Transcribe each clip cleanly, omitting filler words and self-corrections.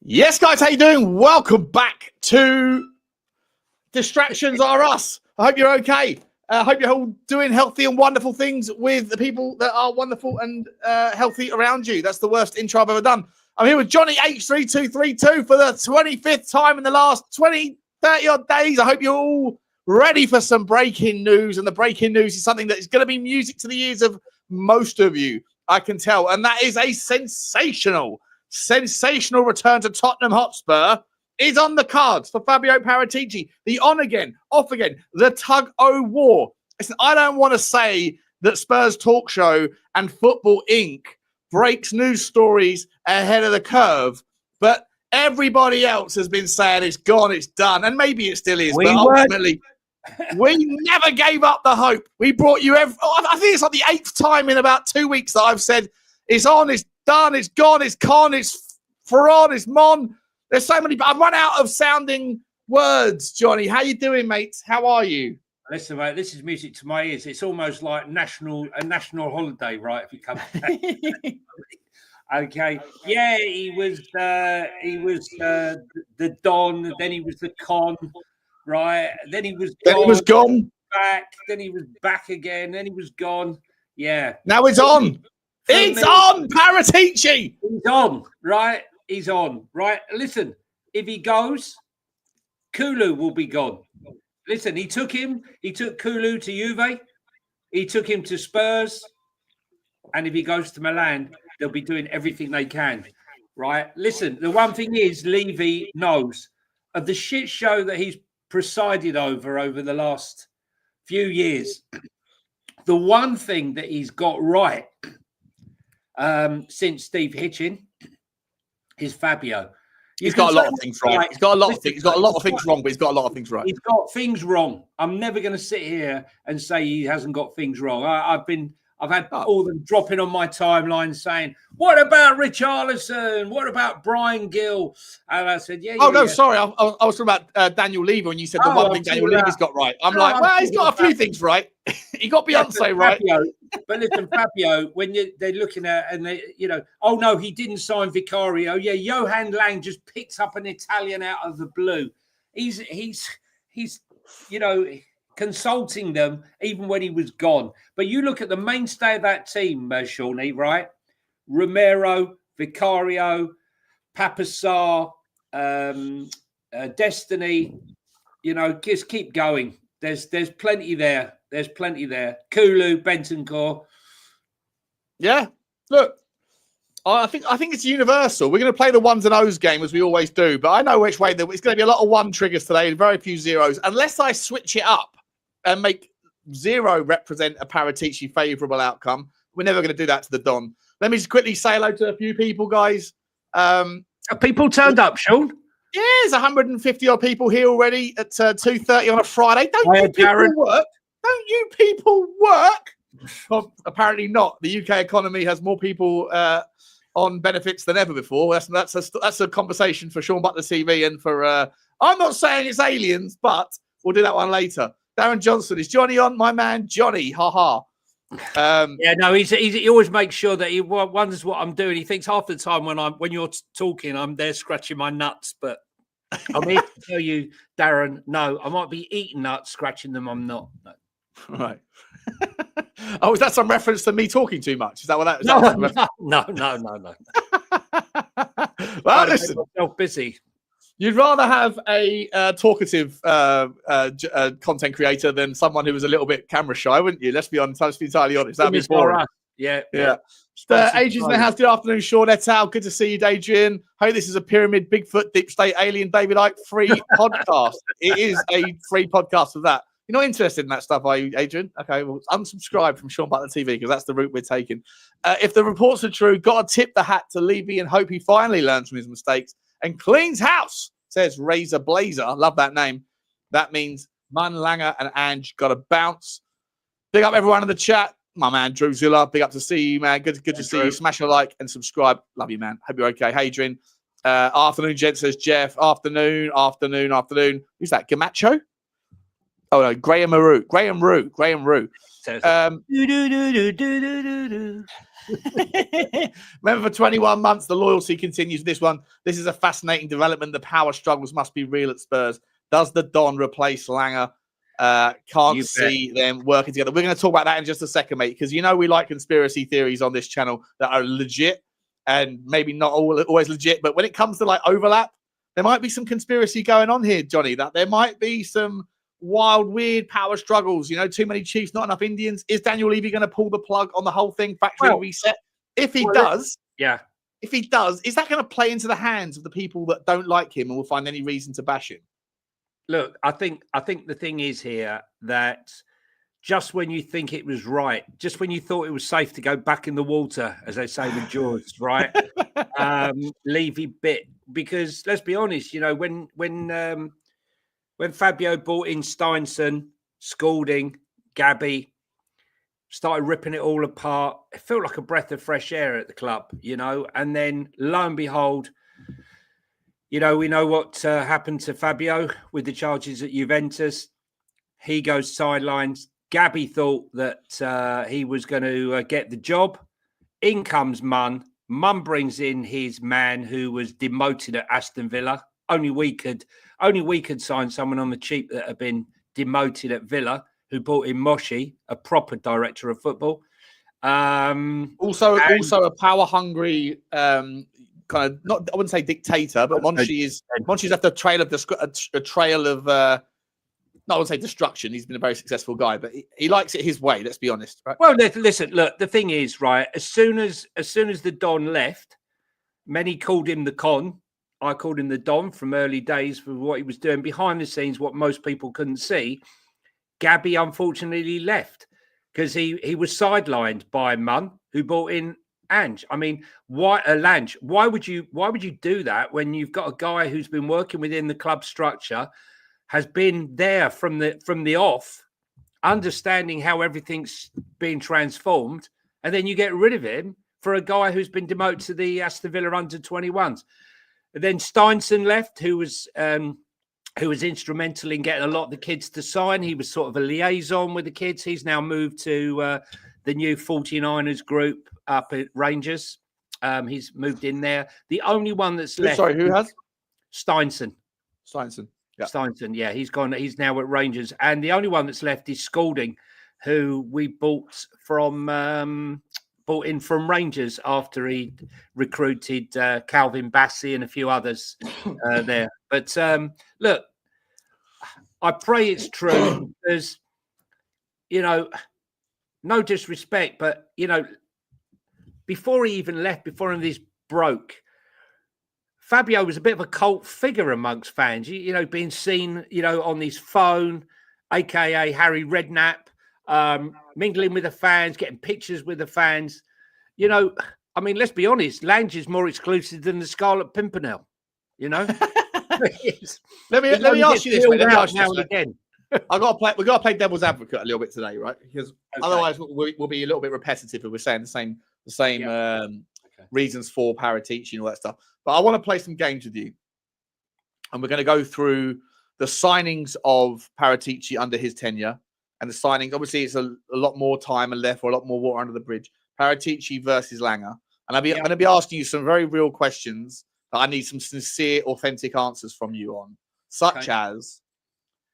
Yes, guys, how you doing? Welcome back to Distractions Are Us. I hope you're okay. I hope you're all doing healthy and wonderful things with the people that are wonderful and healthy around you. That's the worst intro I've ever done. I'm here with Jonny H3232 for the 25th time in the last 20, 30 odd days. I hope you're all ready for some breaking news. And the breaking news is something that is going to be music to the ears of most of you, I can tell. And that is a sensational return to Tottenham Hotspur is on the cards for Fabio Paratici. The on again, off again, the tug-o-war. Listen, I don't want to say that Spurs Talk Show and Football Inc. breaks news stories ahead of the curve, but everybody else has been saying it's gone, it's done, and maybe it still is, but ultimately, we never gave up the hope. We brought you I think it's like the 8th time in about 2 weeks that I've said it's on, it's done, it's gone, it's con, it's Ferran, it's Mon. There's so many, but I've run out of sounding words. Jonny, how you doing, mate? How are you? Listen, mate, this is music to my ears. It's almost like a national holiday, right? If you come okay. Yeah, he was the Don, then he was the con, right? Then he was gone. Back, then he was back again, then he was gone. Yeah. Now it's on. It's on, Paratici. He's on, right? He's on, right? Listen, if he goes, Kulu will be gone. Listen, he took Kulu to Juve. He took him to Spurs. And if he goes to Milan, they'll be doing everything they can, right? Listen, the one thing is, Levy knows of the shit show that he's presided over the last few years. The one thing that he's got right since Steve Hitchin is Fabio. He's got a lot of things right. He's got a lot of things. He's got a lot of things wrong, but he's got a lot of things right. He's got things wrong. I'm never going to sit here and say he hasn't got things wrong. I've had all them dropping on my timeline saying, "What about Richarlison? What about Brian Gill?" And I said, "Yeah." Sorry, I was talking about Daniel Levy when you said the one thing Daniel Levy's got right. I'm like, well, he's got a few things right. He got Beyonce right. But listen, Fabio, when they're looking at and they, oh no, he didn't sign Vicario. Yeah, Johan Lang just picks up an Italian out of the blue. He's consulting them even when he was gone. But you look at the mainstay of that team, Shawnee, right? Romero, Vicario, Papasar, Destiny, just keep going. There's plenty there. There's plenty there. Kulu, Bentancur. Yeah. Look, I think it's universal. We're going to play the ones and O's game as we always do, but I know which way. It's going to be a lot of one triggers today and very few zeros, unless I switch it up and make 0 represent a Paratici favourable outcome. We're never going to do that to the Don. Let me just quickly say hello to a few people, guys. Have people turned up, Sean? Yeah, there's 150 odd people here already at 2:30 on a Friday. Don't you people work? Well, apparently not. The UK economy has more people on benefits than ever before. That's a conversation for Sean Butler TV and for. I'm not saying it's aliens, but we'll do that one later. Darren Johnson, is Jonny on? My man Jonny, haha. He always makes sure that he wonders what I'm doing. He thinks half the time when you're talking, I'm there scratching my nuts. But I'm here to tell you, Darren, no, I might be eating nuts, scratching them. I'm not. No. Right. Oh, is that some reference to me talking too much? Is that what that is? No. Well, listen, myself busy. You'd rather have a talkative content creator than someone who was a little bit camera shy, wouldn't you? Let's be honest. Let's be entirely honest. That'd be boring. Yeah. Adrian's in the house. Good afternoon, Sean et al. Good to see you, Adrian. Hope this is a pyramid, Bigfoot, deep state, alien, David Icke free podcast. It is a free podcast of that. You're not interested in that stuff, are you, Adrian? Okay, well, unsubscribe from Sean Butler TV because that's the route we're taking. If the reports are true, got to tip the hat to Levy and hope he finally learns from his mistakes and cleans house, says Razor Blazer. I love that name. That means Mun, Langer, and Ange got to bounce. Big up everyone in the chat. My man, Drew Zilla. Big up to see you, man. Good to see you. Smash a like and subscribe. Love you, man. Hope you're okay. Hadrian. Afternoon, gent, says Jeff. Afternoon. Who's that? Gamacho? Oh, no, Graham Rue. Remember, for 21 months, the loyalty continues. This one, this is a fascinating development. The power struggles must be real at Spurs. Does the Don replace Langer? Can't see them working together. We're going to talk about that in just a second, mate, because you know we like conspiracy theories on this channel that are legit and maybe not always legit. But when it comes to like overlap, there might be some conspiracy going on here, Johnny, that there might be some wild, weird power struggles. You know, too many Chiefs, not enough Indians. Is Daniel Levy going to pull the plug on the whole thing, factory reset? If he does, if he does, is that going to play into the hands of the people that don't like him and will find any reason to bash him? Look, I think the thing is here that just when you think it was right, just when you thought it was safe to go back in the water, as they say with Jaws, right? Levy bit, because let's be honest, you know, when Fabio brought in Steinson, Scalding, Gabby, started ripping it all apart, it felt like a breath of fresh air at the club, you know. And then lo and behold, you know, we know what happened to Fabio with the charges at Juventus. He goes sidelines. Gabby thought that he was going to get the job. In comes Munn. Munn brings in his man who was demoted at Aston Villa. Only we could sign someone on the cheap that had been demoted at Villa, who brought in Moshi, a proper director of football. Also a power hungry kind of, not, I wouldn't say dictator, but Monchi's after a trail of no, I wouldn't say destruction. He's been a very successful guy, but he likes it his way. Let's be honest, right? Well, listen, look, the thing is, right, as soon as the Don left, many called him the Con. I called him the Don from early days for what he was doing behind the scenes, what most people couldn't see. Gabby unfortunately left because he was sidelined by Munn, who brought in Ange. I mean, Lange? Why would you do that when you've got a guy who's been working within the club structure, has been there from the off, understanding how everything's being transformed, and then you get rid of him for a guy who's been demoted to the Aston Villa under-21s. And then Steinson left, who was instrumental in getting a lot of the kids to sign. He was sort of a liaison with the kids. He's now moved to the new 49ers group up at Rangers. He's moved in there. The only one that's left... Sorry, who has? Steinson. Yeah. Steinson, yeah. He's gone. He's now at Rangers. And the only one that's left is Scalding, who we bought in from Rangers after he recruited Calvin Bassey and a few others there. But look, I pray it's true because, you know, no disrespect, but, you know, before he even left, before any of this broke, Fabio was a bit of a cult figure amongst fans, you know, being seen, you know, on his phone, a.k.a. Harry Redknapp, mingling with the fans, getting pictures with the fans. You know, I mean, let's be honest, Lange is more exclusive than the Scarlet Pimpernel, you know? let me ask you this, mate. Let me ask you now this, and again. we've got to play devil's advocate a little bit today, right? Because otherwise we'll be a little bit repetitive if we're saying the same reasons for Paratici and all that stuff. But I want to play some games with you. And we're going to go through the signings of Paratici under his tenure and the signings. Obviously, it's a lot more time and therefore a lot more water under the bridge. Paratici versus Langer. And I'm going to be asking you some very real questions that I need some sincere, authentic answers from you on. Such as,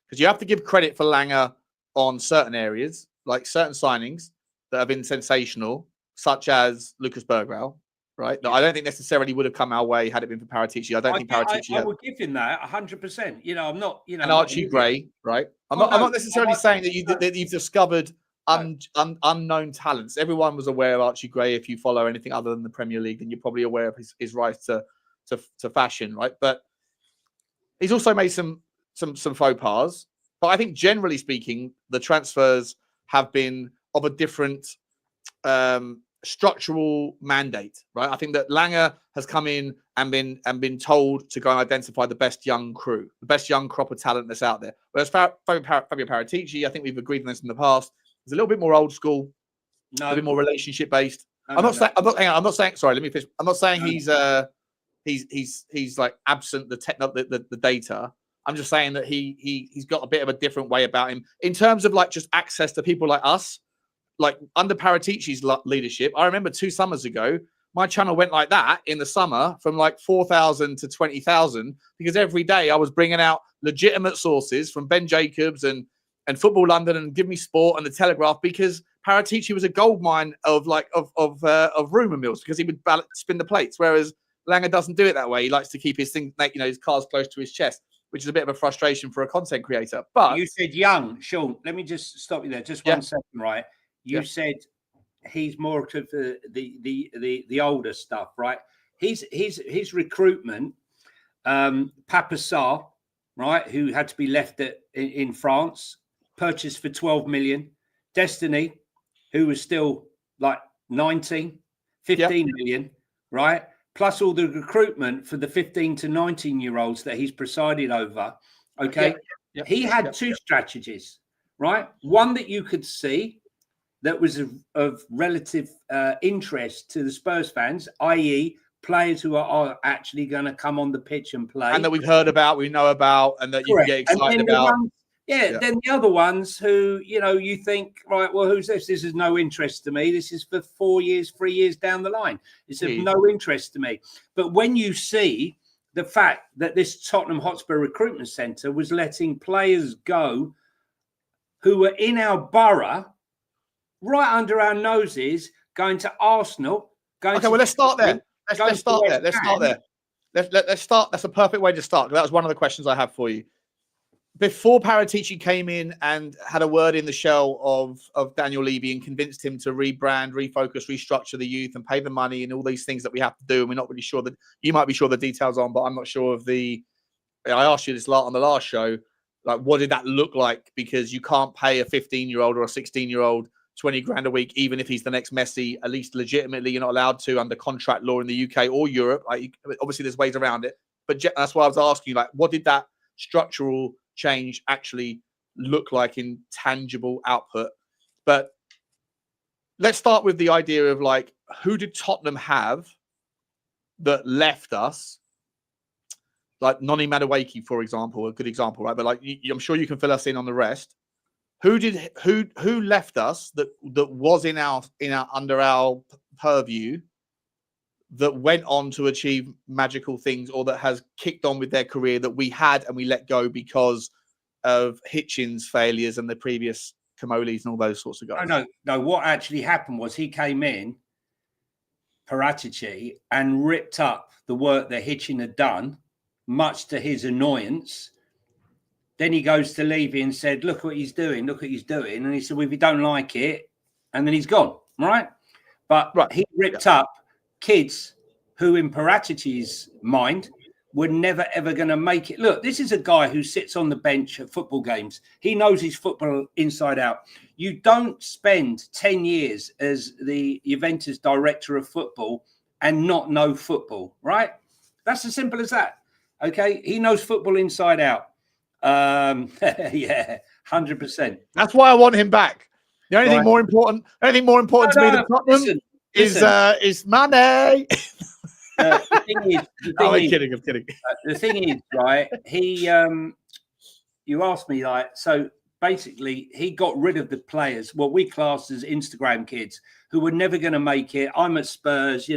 because you have to give credit for Langer on certain areas, like certain signings that have been sensational, such as Lucas Bergwall. Right? No, I don't think necessarily would have come our way had it been for Paratici. I think Paratici. I would give him that 100%. You know, I'm not. You know, and Archie Gray, right? I'm not necessarily saying that you've discovered unknown talents. Everyone was aware of Archie Gray. If you follow anything other than the Premier League, then you're probably aware of his rise to fashion, right? But he's also made some faux pas. But I think generally speaking, the transfers have been of a different structural mandate, right? I think that Langer has come in and been told to go and identify the best young crew, the best young crop of talent that's out there. Whereas Fabio Paratici, I think we've agreed on this in the past, is a little bit more old school, a bit more relationship based. I'm not saying. Sorry, let me finish. I'm not saying he's like absent the data. I'm just saying that he's got a bit of a different way about him in terms of like just access to people like us like under Paratici's leadership, I remember 2 summers ago, my channel went like that in the summer from like 4,000 to 20,000 because every day I was bringing out legitimate sources from Ben Jacobs and Football London and Give Me Sport and the Telegraph, because Paratici was a gold mine of rumor mills, because he would spin the plates, whereas Langer doesn't do it that way. He likes to keep his thing, his cards close to his chest, which is a bit of a frustration for a content creator. But you said young, Sean. Let me just stop you there, just 1 second, right? You said he's more to the older stuff, right? His recruitment, Papa Sarr, right, who had to be left in France, purchased for 12 million. Destiny, who was still like 19, 15 million, right? Plus all the recruitment for the 15 to 19-year-olds that he's presided over. Okay. He had 2 strategies, right? One that you could see that was of relative interest to the Spurs fans, i.e. players who are actually going to come on the pitch and play. And that we've heard about, we know about, and that you can get excited about. Then the other ones who, you think, right, well, who's this? This is no interest to me. This is for 4 years, 3 years down the line. It's of no interest to me. But when you see the fact that this Tottenham Hotspur recruitment centre was letting players go who were in our borough, right under our noses, going to Arsenal. Let's start there. Let's start there. Let's start. That's a perfect way to start. That was one of the questions I have for you. Before Paratici came in and had a word in the shell of Daniel Levy and convinced him to rebrand, refocus, restructure the youth and pay the money and all these things that we have to do, and we're not really sure that you might be sure the details on, but I'm not sure of I asked you this on the last show, like, what did that look like? Because you can't pay a 15-year-old or a 16-year-old 20 grand a week, even if he's the next Messi. At least legitimately, you're not allowed to under contract law in the UK or Europe. Like, obviously, there's ways around it, but that's why I was asking, like, what did that structural change actually look like in tangible output? But let's start with the idea of, like, who did Tottenham have that left us? Like Noni Madueke, for example, a good example, right? But like, I'm sure you can fill us in on the rest. Who left us that was in our under our purview, that went on to achieve magical things, or that has kicked on with their career that we had and we let go because of Hitchens' failures and the previous Kamolis and all those sorts of guys? No. What actually happened was he came in, Paratici, and ripped up the work that Hitchen had done, much to his annoyance. Then he goes to Levy and said, look what he's doing. And he said, well, if you don't like it, and then he's gone, right? But he ripped up kids who, in Paratici's mind, were never, ever going to make it. Look, this is a guy who sits on the bench at football games. He knows his football inside out. You don't spend 10 years as the Juventus director of football and not know football, right? That's as simple as that. Okay? He knows football inside out. 100%. That's why I want him back. The only thing more important to me than Tottenham is money. I'm kidding. The thing is, right? He, you asked me, like, so basically, he got rid of the players, what we class as Instagram kids, who were never going to make it. I'm at Spurs,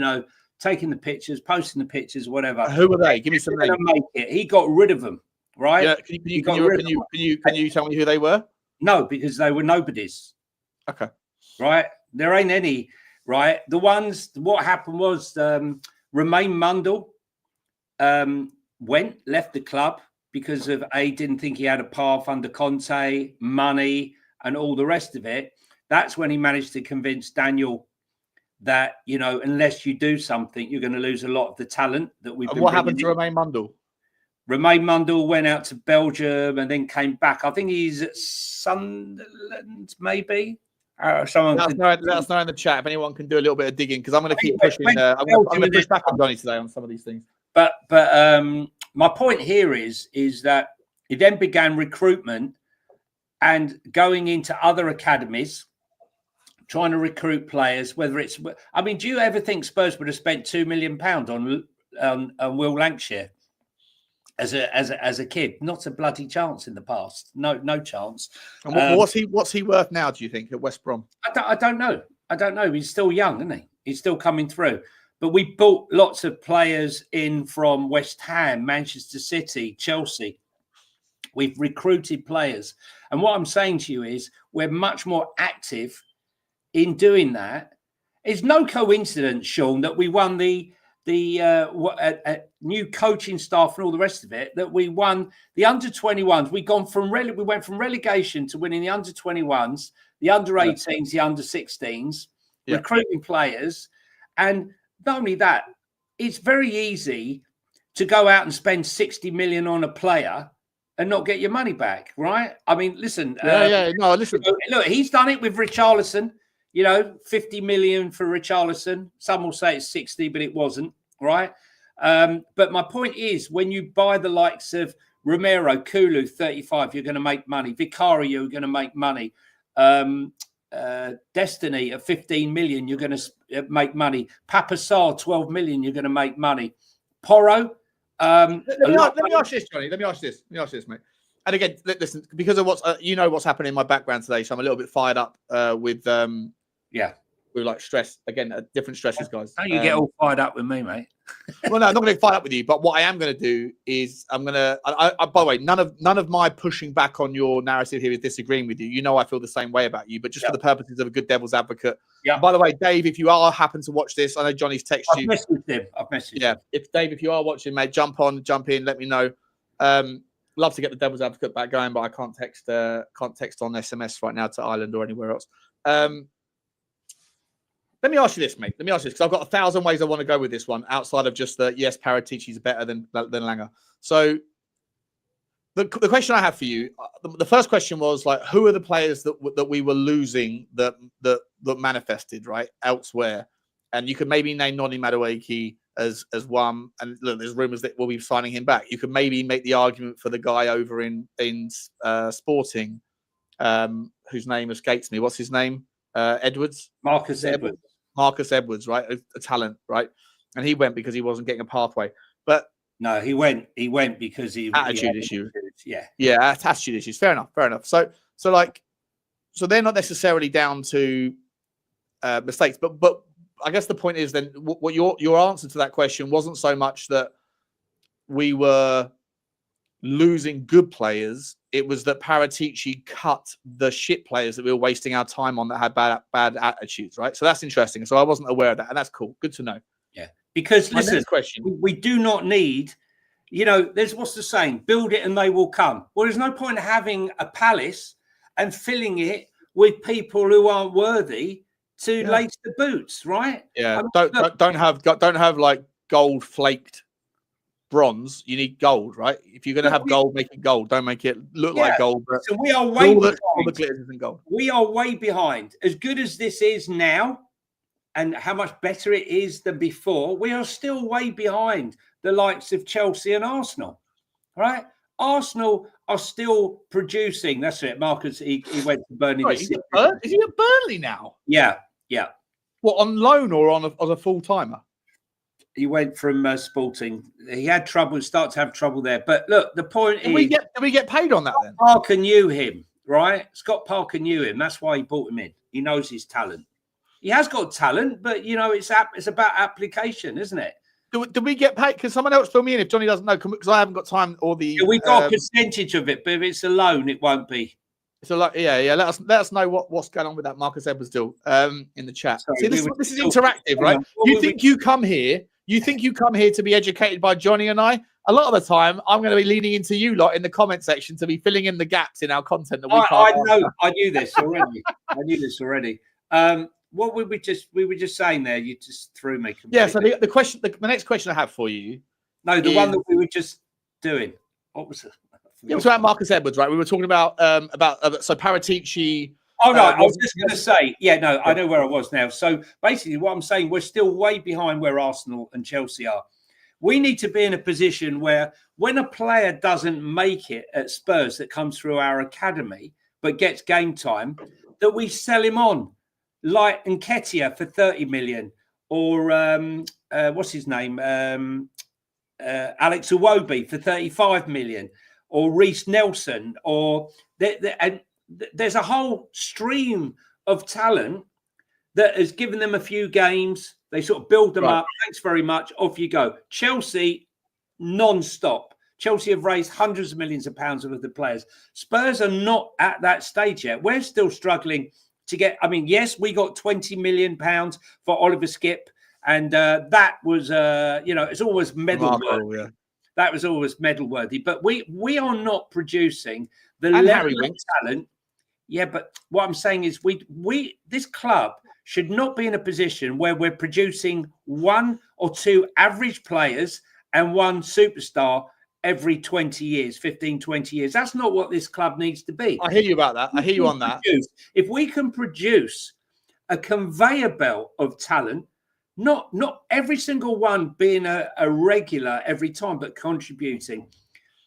taking the pictures, posting the pictures, whatever. Who were they? Give me some names. Make it. He got rid of them, right? Yeah. Can you tell me who they were? No, because they were nobodies. Okay. Right. There ain't any. Right. The ones. What happened was Romain Mundle left the club because of didn't think he had a path under Conte, money, and all the rest of it. That's when he managed to convince Daniel that, unless you do something, you're going to lose a lot of the talent that we've been. What happened to Romain Mundle? Romain Mundle went out to Belgium and then came back. I think he's at Sunderland, maybe. Let us know in the chat if anyone can do a little bit of digging, because I'm going to keep pushing. I'm going to push back on Johnny today on some of these things. But my point here is that he then began recruitment and going into other academies, trying to recruit players. Whether it's, do you ever think Spurs would have spent £2 million on Will Lancashire? as a kid. Not a bloody chance in the past. No chance. And what's he worth now, do you think, at West Brom? I don't know. I don't know. He's still young, isn't he? He's still coming through. But we bought lots of players in from West Ham, Manchester City, Chelsea. We've recruited players. And what I'm saying to you is we're much more active in doing that. It's no coincidence, Sean, that we won the new coaching staff and all the rest of it, that we won the under-21s. We went from relegation to winning the under-21s, the under-18s, the under-16s, recruiting players. And not only that, it's very easy to go out and spend 60 million on a player and not get your money back, right? I mean, listen. Listen. Look, he's done it with Richarlison. 50 million for Richarlison. Some will say it's 60, but it wasn't, right? But my point is, when you buy the likes of Romero, Kulu, 35, you're going to make money. Vicario, you're going to make money. Destiny at 15 million, you're going to make money. Papasar, 12 million, you're going to make money. Porro. Let me ask you this, Johnny. Let me ask you this, mate. And again, listen, because of what's happening in my background today, so I'm a little bit fired up with like stress. Again, different stresses, guys. How you get all fired up with me, mate? Well, no, I'm not going to fight up with you. But what I am going to do is I'm going to. By the way, none of my pushing back on your narrative here is disagreeing with you. You know, I feel the same way about you. But just for the purposes of a good devil's advocate. Yeah. By the way, Dave, if you happen to watch this, I know Johnny's texted you. I've messaged him. Yeah. If Dave, if you are watching, mate, jump in, let me know. Love to get the devil's advocate back going, but I can't text on SMS right now to Ireland or anywhere else. Let me ask you this, mate. Let me ask you this, because I've got 1,000 ways I want to go with this one outside of just yes, Paratici is better than Langer. So the question I have for you, the first question was like, who are the players that we were losing that manifested right elsewhere? And you could maybe name Noni Madueke as one. And look, there's rumours that we'll be signing him back. You could maybe make the argument for the guy over in Sporting, whose name escapes me. What's his name? Edwards. Marcus Edwards, right? A talent, right? And he went because he wasn't getting a pathway. But no, he went because he attitude issues. Yeah, attitude issues. Fair enough. So they're not necessarily down to mistakes, but I guess the point is then what your answer to that question wasn't so much that we were losing good players. It was that Paratici cut the shit players that we were wasting our time on that had bad attitudes, right? So that's interesting. So I wasn't aware of that, and that's cool. Good to know. Yeah, because listen, we do not need, there's what's the saying, build it and they will come. Well, there's no point having a palace and filling it with people who aren't worthy to lace the boots, right? Yeah, don't have like gold flaked bronze. You need gold, right? If you're going to have gold, make it gold. Don't make it look like gold. But so we are way behind. All the glitters isn't gold. We are way behind. As good as this is now, and how much better it is than before, we are still way behind the likes of Chelsea and Arsenal, right? Arsenal are still producing. That's it. Marcus, he went to Burnley. Right, is he at Burnley now? Yeah. What, on loan or on a full timer? He went from Sporting. He had trouble, started to have trouble there. But look, the point is... Did we get paid on that then? Parker knew him, right? Scott Parker knew him. That's why he brought him in. He knows his talent. He has got talent, but, it's about application, isn't it? Do we get paid? Can someone else fill me in if Johnny doesn't know? Because I haven't got time or the... We got a percentage of it, but if it's a loan, it won't be. So let us know what's going on with that Marcus Edwards deal in the chat. Sorry, see, this is interactive, right? You think you come here to be educated by Johnny and I? A lot of the time, I'm going to be leaning into you lot in the comment section to be filling in the gaps in our content that we can't. I knew this already. What we were just saying there, you just threw me completely. Yeah. So the next question I have for you. No, the one that we were just doing. What was it? It was about Marcus Edwards, right? We were talking about so Paratici. Oh, no, I was just going to say, I know where I was now. So basically what I'm saying, we're still way behind where Arsenal and Chelsea are. We need to be in a position where when a player doesn't make it at Spurs that comes through our academy, but gets game time, that we sell him on, like Nketiah for 30 million or what's his name? Alex Iwobi for 35 million, or Reece Nelson, or and there's a whole stream of talent that has given them a few games. They sort of build them up. Thanks very much. Off you go. Chelsea, non-stop. Chelsea have raised hundreds of millions of pounds with the players. Spurs are not at that stage yet. We're still struggling to get. I mean, yes, we got 20 million pounds for Oliver Skipp, and that was, it's always medal worthy. Yeah. That was always medal worthy. But we are not producing the level of talent. Yeah, but what I'm saying is, we this club should not be in a position where we're producing 1 or 2 average players and 1 superstar every 20 years, 15, 20 years. That's not what this club needs to be. I hear you about that. I hear you on that. If we can produce a conveyor belt of talent, not every single one being a regular every time, but contributing.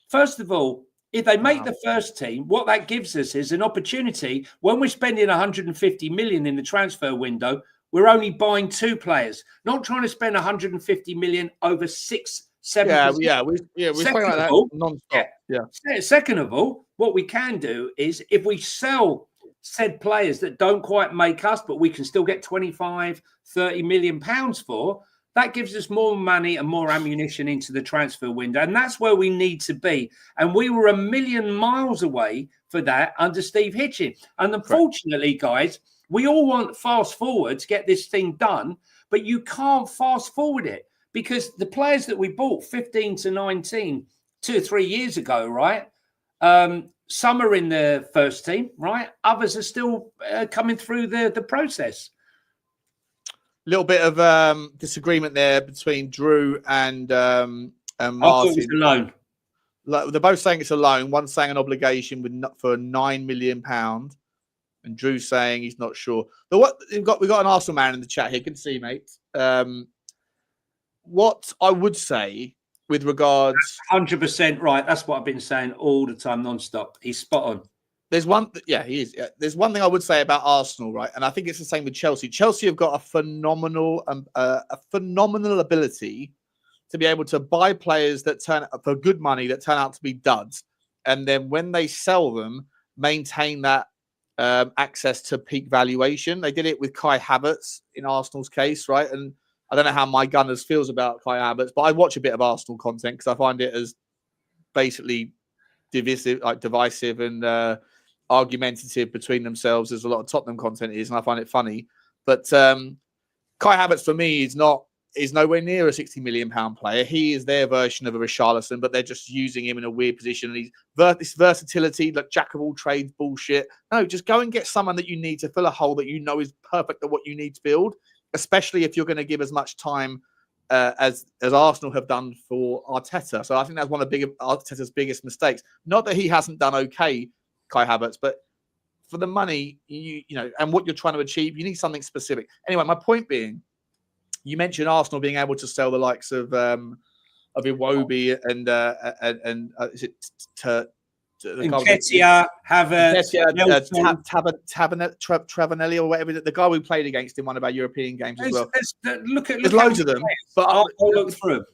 First of all, if they make the first team, what that gives us is an opportunity. When we're spending 150 million in the transfer window, we're only buying 2 players, not trying to spend 150 million over 6, 7. We're talking about that non-stop. Yeah. Second of all, what we can do is, if we sell said players that don't quite make us, but we can still get 25, 30 million pounds for, that gives us more money and more ammunition into the transfer window. And that's where we need to be. And we were a million miles away for that under Steve Hitchin. And unfortunately, guys, we all want fast forward to get this thing done, but you can't fast forward it, because the players that we bought 15 to 19, 2 or 3 years ago, right? Some are in the first team, right? Others are still coming through the process. Little bit of disagreement there between Drew and Martin. I thought it was a loan. Like, they're both saying it's a loan. One's saying an obligation for £9 million, and Drew's saying he's not sure. But we got an Arsenal man in the chat here. Good to see you, mate. What I would say with regards, 100% right. That's what I've been saying all the time, non-stop. He's spot on. There's one, he is. There's one thing I would say about Arsenal, right? And I think it's the same with Chelsea. Chelsea have got a phenomenal ability to be able to buy players that turn for good money that turn out to be duds, and then when they sell them, maintain that access to peak valuation. They did it with Kai Havertz in Arsenal's case, right? And I don't know how my Gunners feels about Kai Havertz, but I watch a bit of Arsenal content because I find it as basically divisive and argumentative between themselves as a lot of Tottenham content is, and I find it funny. But Kai Havertz for me is nowhere near a £60 million player. He is their version of a Richarlison, but they're just using him in a weird position. And this versatility, like jack of all trades bullshit. No, just go and get someone that you need to fill a hole that you know is perfect at what you need to build, especially if you're going to give as much time as Arsenal have done for Arteta. So I think that's one of Arteta's biggest mistakes. Not that he hasn't done okay, Kai Havertz, but for the money, you know, and what you're trying to achieve, you need something specific. Anyway, my point being, you mentioned Arsenal being able to sell the likes of Iwobi and is it Nketiah, Havertz, Travanelli or whatever, the guy we played against in one of our European games as well. There's loads of them, but I'll look through.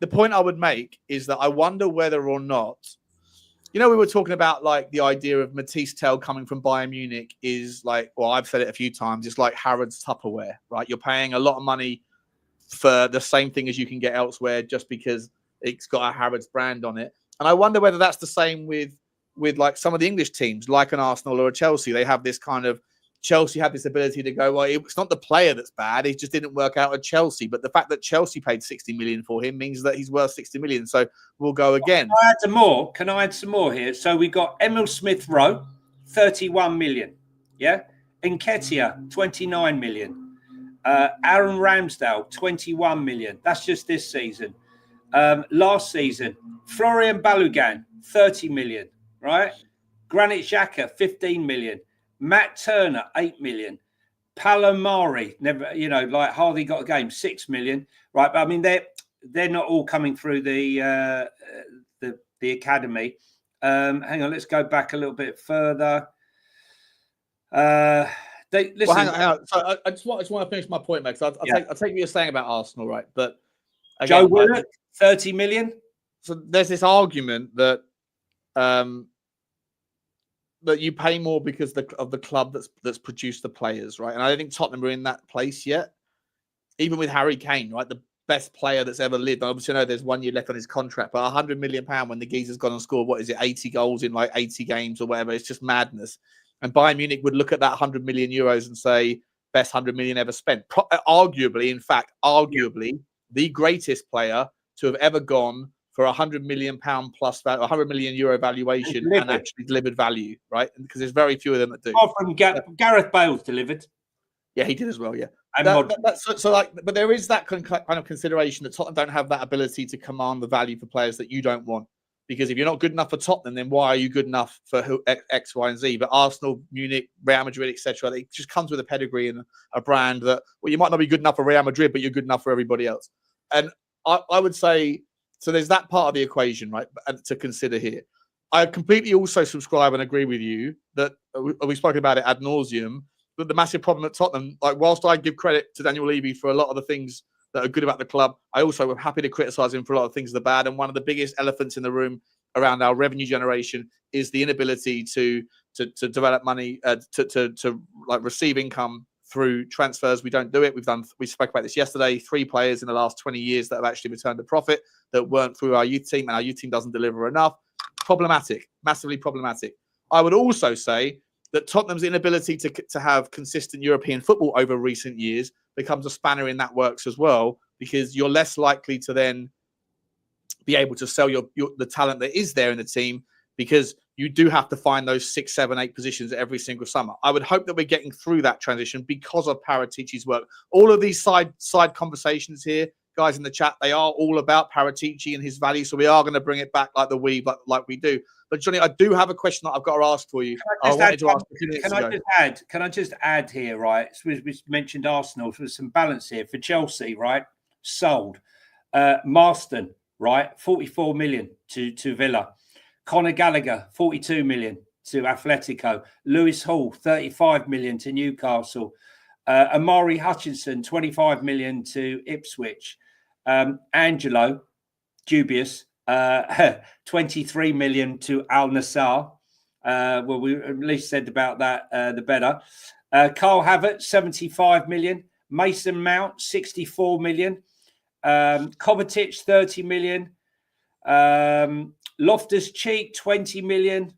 The point I would make is that I wonder whether or not, you know, we were talking about like the idea of Matisse Tel coming from Bayern Munich is like, well, I've said it a few times, it's like Harrods Tupperware, right? You're paying a lot of money for the same thing as you can get elsewhere just because it's got a Harrods brand on it. And I wonder whether that's the same with like some of the English teams, like an Arsenal or a Chelsea. They have this kind of, Chelsea have this ability to go, well, it's not the player that's bad. It just didn't work out at Chelsea. But the fact that Chelsea paid 60 million for him means that he's worth 60 million. So we'll go again. Can I add some more here? So we got Emil Smith Rowe, 31 million. Yeah. Nketiah, 29 million. Aaron Ramsdale, 21 million. That's just this season. Last season, Florian Balogun, 30 million. Right. Granit Xhaka, 15 million. Matt Turner, 8 million. Palomari, never, hardly got a game, 6 million. Right, but I mean they're not all coming through the academy. Hang on, let's go back a little bit further. Listen. Well, hang on. So I just want to finish my point, Max. I'll take what you're saying about Arsenal, right? But again, Joe Willock, 30 million. So there's this argument that that you pay more because of the club that's produced the players, right? And I don't think Tottenham are in that place yet. Even with Harry Kane, right, the best player that's ever lived. Obviously, I know there's 1 year left on his contract, but £100 million when the geezer's gone and scored, what is it, 80 goals in like 80 games or whatever. It's just madness. And Bayern Munich would look at that €100 million and say, best 100 million ever spent. Arguably, in fact, the greatest player to have ever gone for £100 million plus €100 million valuation and actually delivered value, right? Because there's very few of them that do. Apart from Gareth Bale's delivered. Yeah, he did as well. Yeah, and but there is that kind of consideration that Tottenham don't have that ability to command the value for players that you don't want. Because if you're not good enough for Tottenham, then why are you good enough for X, Y, and Z? But Arsenal, Munich, Real Madrid, etc., it just comes with a pedigree and a brand that, well, you might not be good enough for Real Madrid, but you're good enough for everybody else. And I would say, so there's that part of the equation, right, to consider here. I completely also subscribe and agree with you that we've spoken about it ad nauseum, but the massive problem at Tottenham, like whilst I give credit to Daniel Levy for a lot of the things that are good about the club, I also am happy to criticize him for a lot of things that are bad. And one of the biggest elephants in the room around our revenue generation is the inability to develop money, to like receive income through transfers. We don't do it. We spoke about this yesterday. 3 players in the last 20 years that have actually returned a profit that weren't through our youth team, and our youth team doesn't deliver enough. Problematic, massively problematic. I would also say that Tottenham's inability to have consistent European football over recent years becomes a spanner in that works as well, because you're less likely to then be able to sell the talent that is there in the team, because you do have to find those 6, 7, 8 positions every single summer. I would hope that we're getting through that transition because of Paratici's work. All of these side conversations here, guys in the chat, they are all about Paratici and his value. So we are going to bring it back like the weave, like we do. But Jonny, I do have a question that I've got to ask for you. Can I just add here, right? So we mentioned Arsenal, so there's some balance here for Chelsea, right? Sold. Marston, right? 44 million to Villa. Conor Gallagher, 42 million to Atletico. Lewis Hall, 35 million to Newcastle. Amari Hutchinson, 25 million to Ipswich. Angelo, dubious, 23 million to Al Nassr. Well, we at least said about that, the better. Carl Havertz, 75 million. Mason Mount, 64 million. Kovacic, 30 million. Loftus-Cheek, 20 million.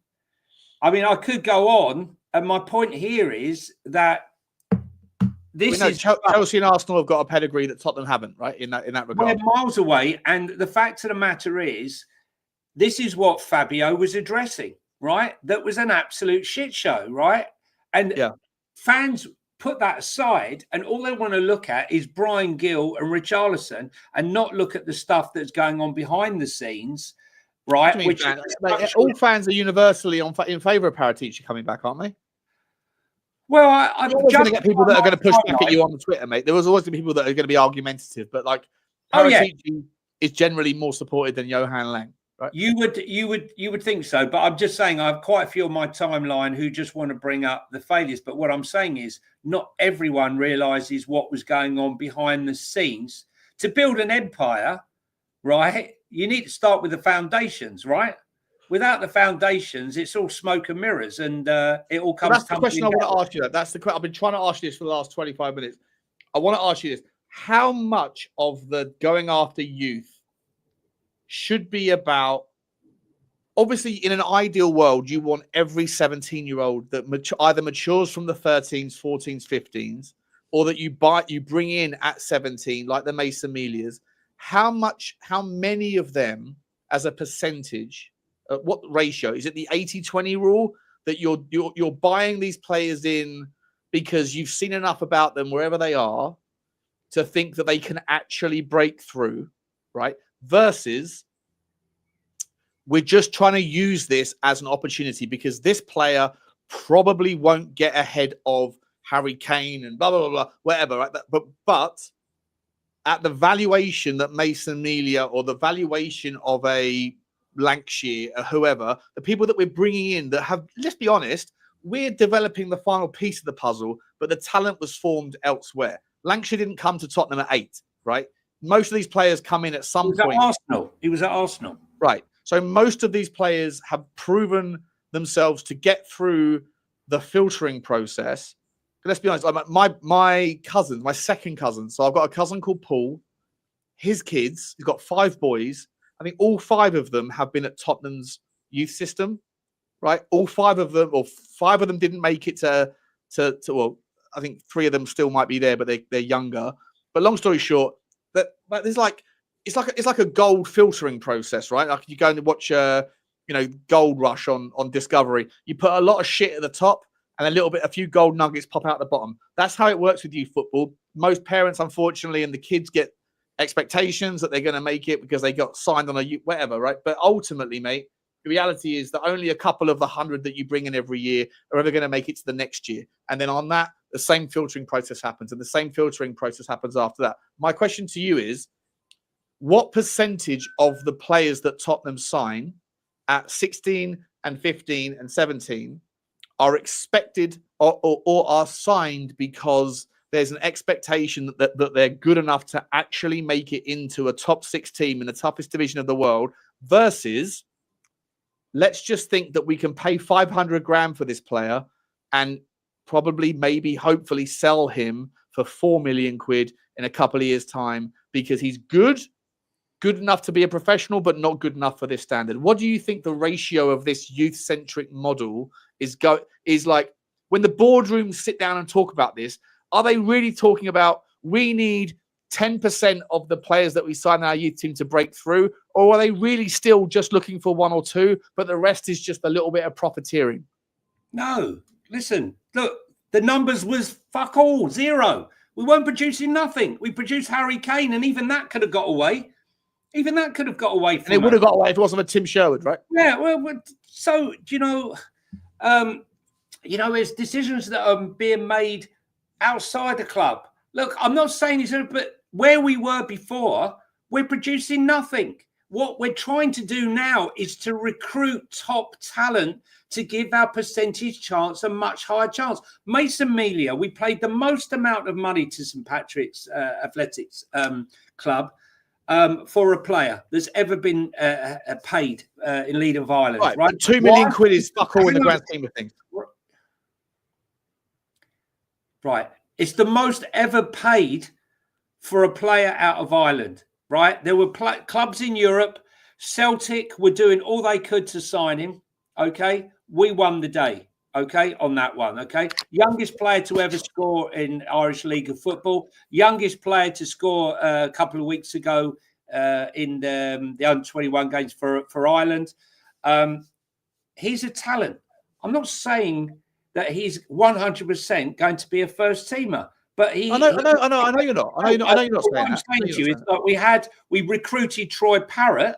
I mean, I could go on. And my point here is that Chelsea and Arsenal have got a pedigree that Tottenham haven't, right? In that regard, we're miles away. And the fact of the matter is, this is what Fabio was addressing, right? That was an absolute shit show, right? And fans put that aside, and all they want to look at is Brian Gill and Richarlison, and not look at the stuff that's going on behind the scenes, right? All fans are universally in favour of Paratici coming back, aren't they? Well, I'm always going to get people that are going to push back at you on Twitter, mate. There was always going to be people that are going to be argumentative, but like Paratici is generally more supported than Johan Lang. Right? You would think so, but I'm just saying I have quite a few on my timeline who just want to bring up the failures. But what I'm saying is, not everyone realizes what was going on behind the scenes. To build an empire, right, you need to start with the foundations, right? Without the foundations, it's all smoke and mirrors, and it all comes. That's the question I want to ask you. That's the question I've been trying to ask you this for the last 25 minutes. I want to ask you this: how much of the going after youth should be about? Obviously, in an ideal world, you want every 17-year-old that either matures from the 13s, 14s, 15s, or that you bring in at 17, like the Mason Melias. How many of them, as a percentage, what ratio? Is it the 80-20 rule that you're buying these players in because you've seen enough about them wherever they are to think that they can actually break through, right? Versus we're just trying to use this as an opportunity because this player probably won't get ahead of Harry Kane and blah, blah, blah, blah, whatever. Right? But at the valuation that Mason Melia or the valuation of a Lancashire or whoever, the people that we're bringing in that have, let's be honest, we're developing the final piece of the puzzle, but the talent was formed elsewhere. Lancashire didn't come to Tottenham at 8, right? most of these players come in at some point. He was at Arsenal. Right. So most of these players have proven themselves to get through the filtering process. Let's be honest. My cousins, my second cousin. So I've got a cousin called Paul. His kids, he's got 5 boys. I think all 5 of them have been at Tottenham's youth system, right? All 5 of them, or 5 of them didn't make it to well, I think 3 of them still might be there, but they're younger. But long story short, that there's like it's like a gold filtering process, right? Like you go and watch Gold Rush on Discovery. You put a lot of shit at the top and a few gold nuggets pop out the bottom. That's how it works with youth football. Most parents, unfortunately, and the kids get expectations that they're going to make it because they got signed on a whatever, right? But ultimately, mate, the reality is that only a couple of the 100 that you bring in every year are ever going to make it to the next year. And then on that, the same filtering process happens, and the same filtering process happens after that. My question to you is, what percentage of the players that Tottenham sign at 16 and 15 and 17 are expected or are signed because there's an expectation that they're good enough to actually make it into a top 6 team in the toughest division of the world, versus let's just think that we can pay 500 grand for this player and probably, maybe, hopefully sell him for 4 million quid in a couple of years' time because he's good enough to be a professional, but not good enough for this standard. What do you think the ratio of this youth-centric model is like when the boardrooms sit down and talk about this? Are they really talking about we need 10% of the players that we sign in our youth team to break through? Or are they really still just looking for 1 or 2, but the rest is just a little bit of profiteering? No. Listen, look, the numbers was fuck all, 0. We weren't producing nothing. We produced Harry Kane, and even that could have got away. Even that could have got away from And it would have got away if it wasn't for Tim Sherwood, right? Yeah, well, so, there's decisions that are being made outside the club. Look, I'm not saying this, but where we were before, we're producing nothing. What we're trying to do now is to recruit top talent to give our percentage chance a much higher chance. Mason Melia, we paid the most amount of money to St. Patrick's Athletics Club for a player that's ever been paid in League of Ireland. Right? 2 million quid is fuck all in the grand scheme of things. Right. It's the most ever paid for a player out of Ireland, right? There were clubs in Europe. Celtic were doing all they could to sign him, okay? We won the day, okay, on that one, okay? Youngest player to ever score in Irish League of Football. Youngest player to score a couple of weeks ago in the under-21 games for Ireland. He's a talent. I'm not saying that he's 100% going to be a first teamer. But I know you're not. I know you're not saying that. What I'm saying to you is that we recruited Troy Parrott,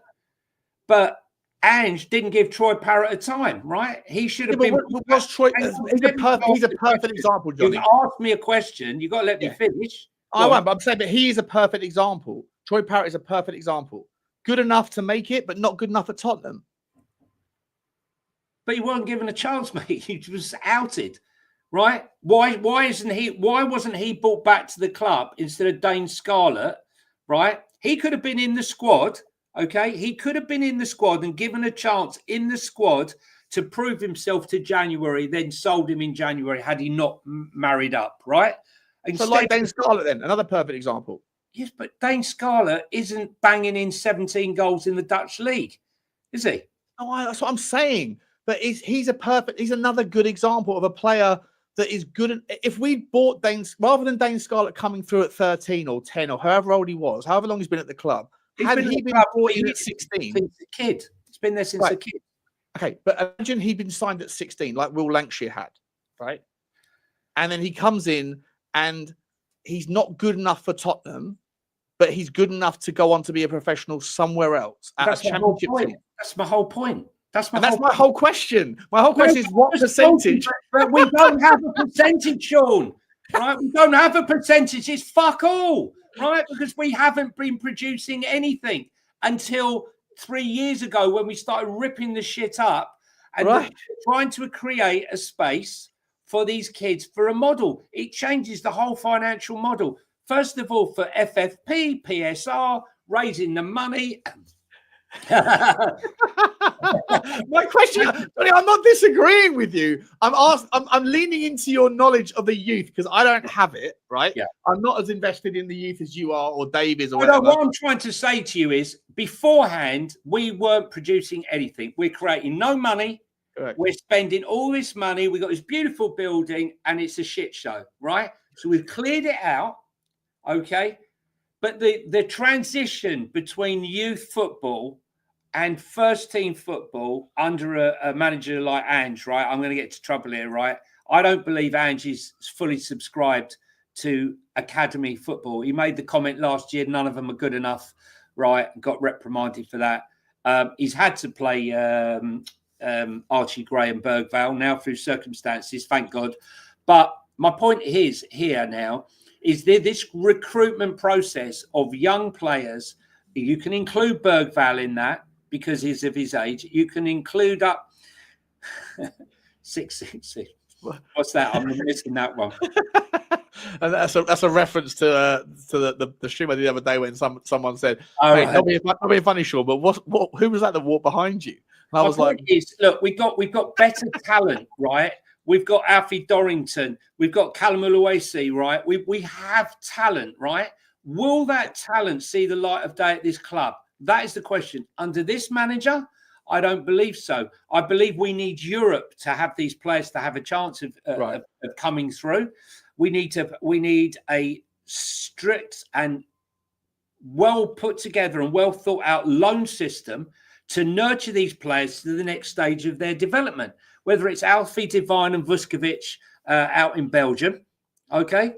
but Ange didn't give Troy Parrott a time, right? He should have been. Was Troy? He's a perfect example, Johnny. You've asked me a question. You've got to let me finish. I won't, but I'm saying that he is a perfect example. Troy Parrott is a perfect example. Good enough to make it, but not good enough at Tottenham. But he wasn't given a chance, mate. He was outed. Right? Why wasn't he brought back to the club instead of Dane Scarlett? Right? He could have been in the squad. Okay, he could have been in the squad and given a chance in the squad to prove himself to January. Then sold him in January had he not married up. Right? So like Dane Scarlett, then another perfect example. Yes, but Dane Scarlett isn't banging in 17 goals in the Dutch league, is he? No, that's what I'm saying. But he's another good example of a player that is good. If we bought rather than Dane Scarlett coming through at 13 or 10 or however old he was, however long he's been at the club, had he been brought in at 16? Since a kid. He's been there since a kid. Okay, but imagine he'd been signed at 16, like Will Lancashire had, right? And then he comes in and he's not good enough for Tottenham, but he's good enough to go on to be a professional somewhere else at a championship team. That's my whole point. That's my whole question. My whole question is what percentage? But we don't have a percentage, Sean. Right? We don't have a percentage. It's fuck all. Right? Because we haven't been producing anything until 3 years ago when we started ripping the shit up and trying to create a space for these kids for a model. It changes the whole financial model. First of all, for FFP, PSR, raising the money. My question, Jonny, I'm not disagreeing with you. I'm leaning into your knowledge of the youth because I don't have it, right? Yeah. I'm not as invested in the youth as you are or Dave is or No, whatever. what I'm trying to say to you is beforehand, we weren't producing anything. We're creating no money. Correct. We're spending all this money. We've got this beautiful building and it's a shit show, right? So we've cleared it out, okay? But the transition between youth football and first team football under a manager like Ange, right? I'm going to get into trouble here, right? I don't believe Ange is fully subscribed to academy football. He made the comment last year, none of them are good enough, right? Got reprimanded for that. He's had to play Archie Gray and Bergvall now through circumstances, thank God. But my point is here now is there this recruitment process of young players. You can include Bergvall in that because he's of his age. You can include up 666. What's that? I'm missing that one. And that's a reference to the stream I did the other day when someone said, "Hey, not being funny, Sean, but who was that walked behind you?" And I was like, "Look, we've got better talent, right? We've got Alfie Dorrington, we've got Callum Uluwesi, right? We have talent, right? Will that talent see the light of day at this club? That is the question. Under this manager, I don't believe so. I believe we need Europe to have these players to have a chance of coming through. We need a strict and well put together and well thought out loan system to nurture these players to the next stage of their development. Whether it's Alfie Devine and Vuskovic out in Belgium, okay,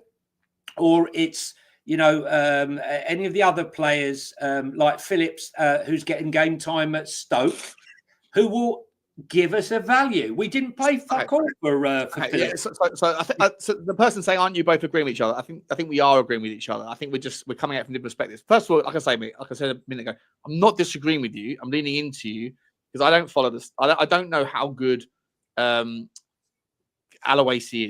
or it's any of the other players like Phillips, who's getting game time at Stoke, who will give us a value. We didn't play fuck all for Phillips. So I think so the person saying, "Aren't you both agreeing with each other?" I think we are agreeing with each other. I think we're coming at it from different perspectives. First of all, like I said a minute ago, I'm not disagreeing with you. I'm leaning into you because I don't follow this. I don't know how good Uluwesi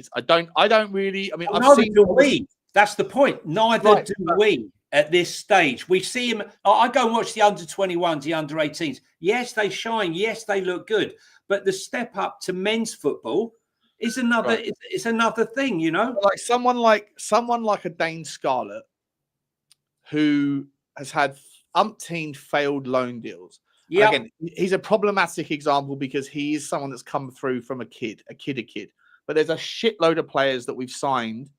is. I don't really. I mean, I've seen. We. That's the point. Neither do we at this stage. We see him. I go and watch the under-21s, the under-18s. Yes, they shine. Yes, they look good. But the step up to men's football is another. Right. It's another thing, you know. Like someone like a Dane Scarlett, who has had umpteen failed loan deals. Yeah. Again, he's a problematic example because he is someone that's come through from a kid. But there's a shitload of players that we've signed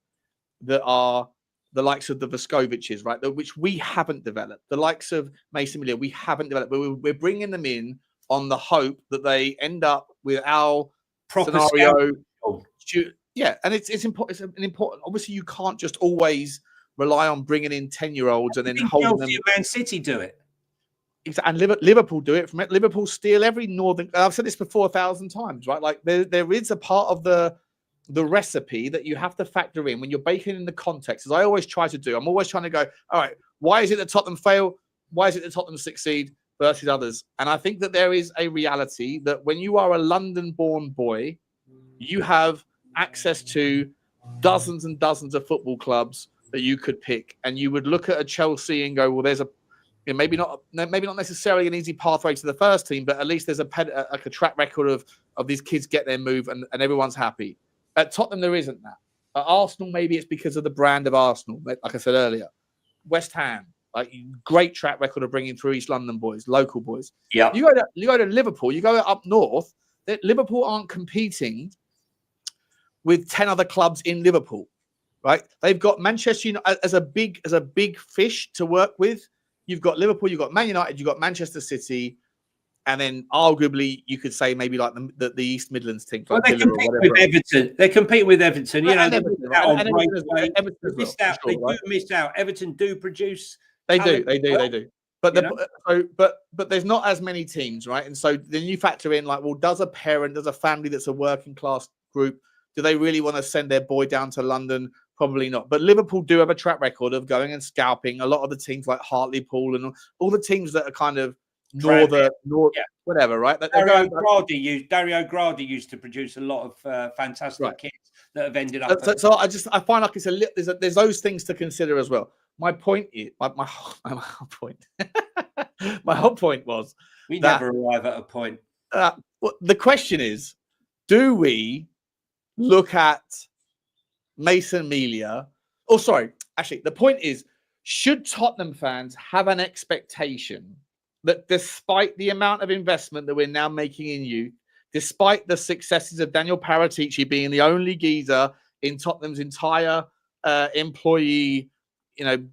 that are the likes of the Voskovićes, right? Which we haven't developed. The likes of Mason Miller, we haven't developed. But we're bringing them in on the hope that they end up with our proper scenario. Yeah, and it's important. It's an important. Obviously, you can't just always rely on bringing in 10-year-olds and then holding them. Man City do it. And Liverpool do it. From Liverpool steal every northern. I've said this before 1,000 times, right? Like there is a part of the recipe that you have to factor in when you're baking in the context, as I always try to do. I'm always trying to go, all right, why is it that Tottenham fail? Why is it that Tottenham succeed versus others? And I think that there is a reality that when you are a London-born boy, you have access to dozens and dozens of football clubs that you could pick. And you would look at a Chelsea and go, well, there's maybe not necessarily an easy pathway to the first team, but at least there's a track record of these kids get their move and everyone's happy. At Tottenham, there isn't that. At Arsenal, maybe it's because of the brand of Arsenal, like I said earlier. West Ham, like great track record of bringing through East London boys, local boys. Yeah. You go to Liverpool, you go up north. Liverpool aren't competing with 10 other clubs in Liverpool, right? They've got Manchester United as a big fish to work with. You've got Liverpool, you've got Man United, you've got Manchester City. And then, arguably, you could say maybe like the East Midlands team. Well, they compete with Everton. They compete with Everton. You know, they miss out. Everton do produce. They do. But there's not as many teams, right? And so then you factor in like, well, does a family that's a working class group, do they really want to send their boy down to London? Probably not. But Liverpool do have a track record of going and scalping a lot of the teams like Hartlepool and all the teams that are kind of whatever, right? Dario Gradi used to produce a lot of fantastic kids. that have ended up. So I find like there's those things to consider as well. My point is my whole point. My whole point was we never arrive at a point. The question is, do we look at Mason Melia? Oh, sorry. Actually, the point is, should Tottenham fans have an expectation that despite the amount of investment that we're now making in youth, despite the successes of Daniel Paratici being the only geezer in Tottenham's entire employee,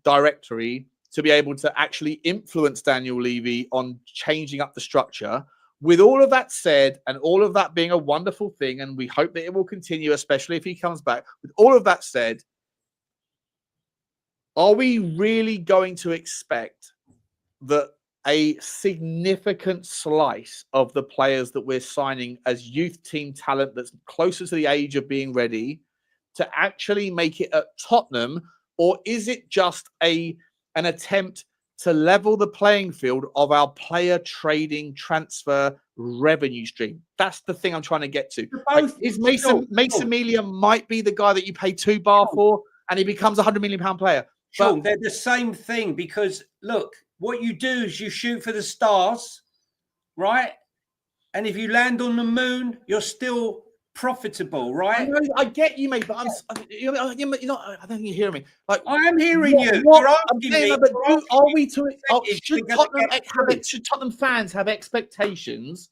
directory, to be able to actually influence Daniel Levy on changing up the structure? With all of that said, and all of that being a wonderful thing, and we hope that it will continue, especially if he comes back. With all of that said, are we really going to expect that a significant slice of the players that we're signing as youth team talent that's closer to the age of being ready to actually make it at Tottenham? Or is it just an attempt to level the playing field of our player trading transfer revenue stream? That's the thing I'm trying to get to. Is Mason Melia might be the guy that you pay $2 for and he becomes £100 million player. Sean, they're the same thing, because look, what you do is you shoot for the stars, right? And if you land on the moon, you're still profitable, right? I get you, mate, but you're not. I don't think you're hearing me. Like, I am hearing you. Should Tottenham fans have expectations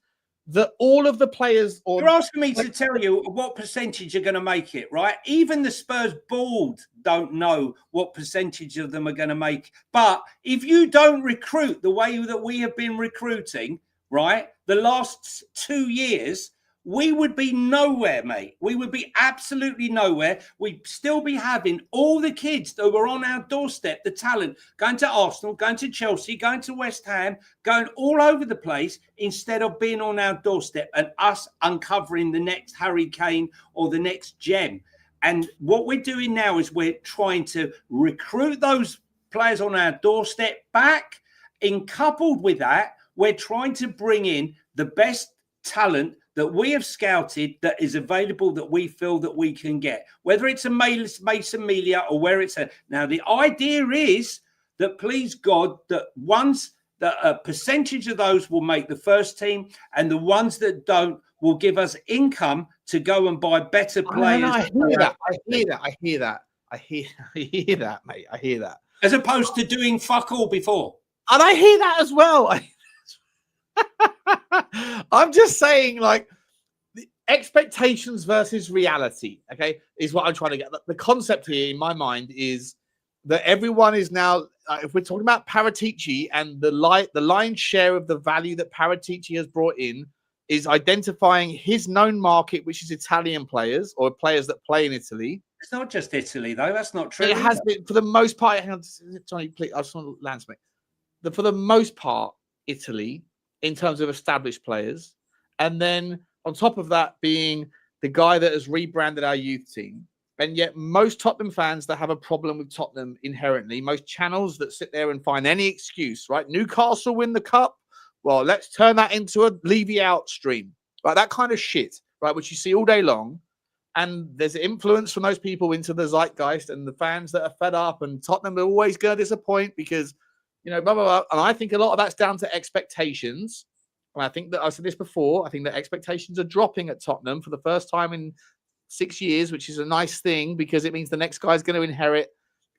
that all of the players? You're asking me to tell you what percentage are going to make it, right? Even the Spurs board don't know what percentage of them are going to make. But if you don't recruit the way that we have been recruiting, right, the last 2 years, we would be nowhere, mate. We would be absolutely nowhere. We'd still be having all the kids that were on our doorstep, the talent, going to Arsenal, going to Chelsea, going to West Ham, going all over the place, instead of being on our doorstep and us uncovering the next Harry Kane or the next gem. And what we're doing now is we're trying to recruit those players on our doorstep back. Coupled with that, we're trying to bring in the best talent that we have scouted that is available, that we feel that we can get, whether it's a Mason Melia or where it's a. Now, the idea is that, please God, that a percentage of those will make the first team, and the ones that don't will give us income to go and buy better players. I hear that, mate. I hear that. As opposed to doing fuck all before. And I hear that as well. I'm just saying, like, the expectations versus reality, okay, is what I'm trying to get. The concept here in my mind is that everyone is now, if we're talking about Paratici and the lion's share of the value that Paratici has brought in is identifying his known market, which is Italian players or players that play in Italy. It's not just Italy, though. That's not true. It has been, for the most part. Hang on, Johnny, please. I just want to land something. For the most part, Italy, in terms of established players, and then on top of that being the guy that has rebranded our youth team. And yet most Tottenham fans that have a problem with Tottenham inherently, most channels that sit there and find any excuse, right? Newcastle win the cup. Well, let's turn that into a Levy out stream, right? That kind of shit, right? Which you see all day long. And there's influence from those people into the zeitgeist, and the fans that are fed up, and Tottenham are always going to disappoint because, blah, blah, blah. And I think a lot of that's down to expectations. And I think that I said this before. I think that expectations are dropping at Tottenham for the first time in 6 years, which is a nice thing because it means the next guy is going to inherit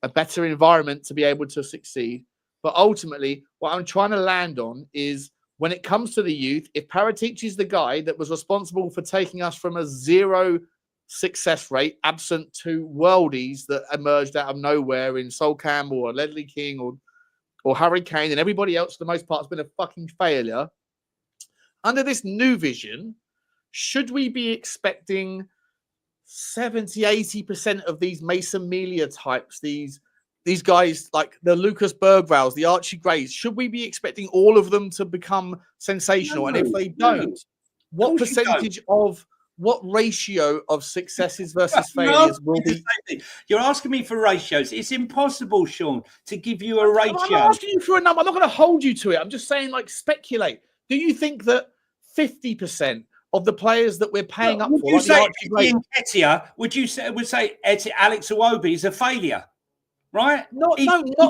a better environment to be able to succeed. But ultimately, what I'm trying to land on is when it comes to the youth, if Paratici is the guy that was responsible for taking us from a 0 success rate, absent to worldies that emerged out of nowhere in Sol Campbell or Ledley King or Harry Kane, and everybody else for the most part has been a fucking failure. Under this new vision, should we be expecting 70-80% of these Mason Melia types, these guys like the Lucas Bergvals, the Archie Grays, should we be expecting all of them to become sensational? No, and if they don't, what percentage of what ratio of successes versus failures will be? You're asking me for ratios. It's impossible, Sean, to give you a ratio. I'm not asking you for a number. I'm not going to hold you to it. I'm just saying, like, speculate. Do you think that 50% of the players that we're paying up would for. You like say Archie Gray. Nketiah, would say Alex Iwobi is a failure, right? Not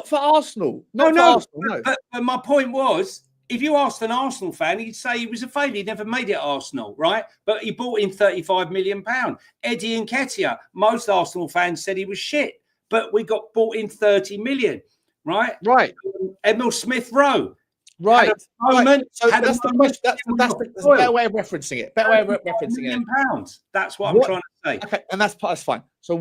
for Arsenal. Not for Arsenal. No. But my point was, if you asked an Arsenal fan, he'd say he was a failure. He never made it at Arsenal, right? But he bought in £35 million. Eddie Nketiah, most Arsenal fans said he was shit, but we got bought in 30 million, right? Right. Emil Smith-Rowe. Right. Moment, So that's the question. That's a better way of referencing it. Better way of referencing it. Pounds. That's what I'm trying to say. Okay, and that's fine. So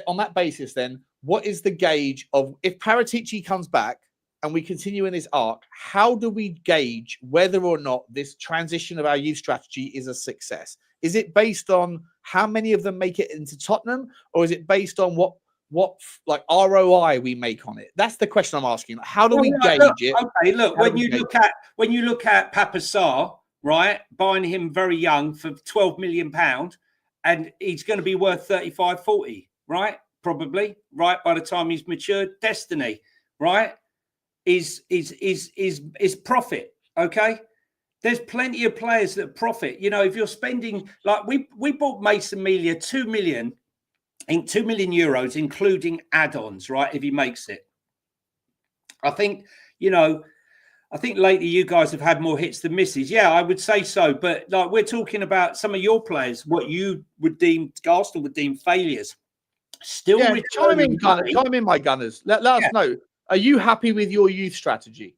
on that basis then, what is the gauge of if Paratici comes back and we continue in this arc, how do we gauge whether or not this transition of our youth strategy is a success? Is it based on how many of them make it into Tottenham, or is it based on what like ROI we make on it? That's the question I'm asking. How do we gauge it? Okay, look, when you look at Papa Sarr, right, buying him very young for £12 million, and he's going to be worth 35, 40, right? Probably, right, by the time he's matured. Destiny, right, is profit. Okay. There's plenty of players that profit. You know, if you're spending, like we bought Mason Melia 2 million euros, including add-ons, right? If he makes it. I think lately you guys have had more hits than misses. Yeah, I would say so. But like we're talking about some of your players, what you would deem, Arsenal would deem failures. Still, chime in, my Gunners. Let us know. Are you happy with your youth strategy?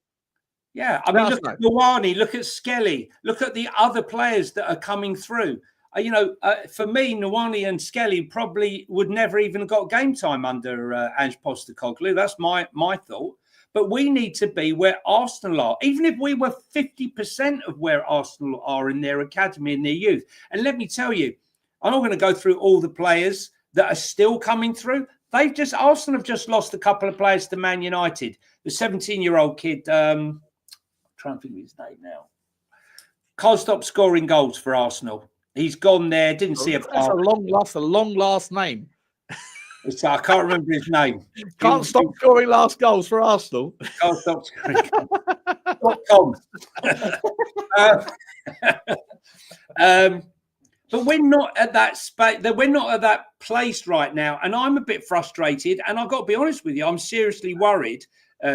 Yeah, I mean, look at Luani, look at Skelly, look at the other players that are coming through. For me, Nwani and Skelly probably would never even have got game time under Ange Postecoglou. That's my thought. But we need to be where Arsenal are, even if we were 50% of where Arsenal are in their academy and their youth. And let me tell you, I'm not going to go through all the players that are still coming through. Arsenal have just lost a couple of players to Man United. The 17-year-old kid, I'm trying to think of his name now. Can't stop scoring goals for Arsenal. He's gone there. Didn't see a. That's a long last name. I can't remember his name. Can't stop scoring last goals for Arsenal. Can't stop scoring. But we're not at that space. We're not at that place right now, and I'm a bit frustrated. And I've got to be honest with you, I'm seriously worried,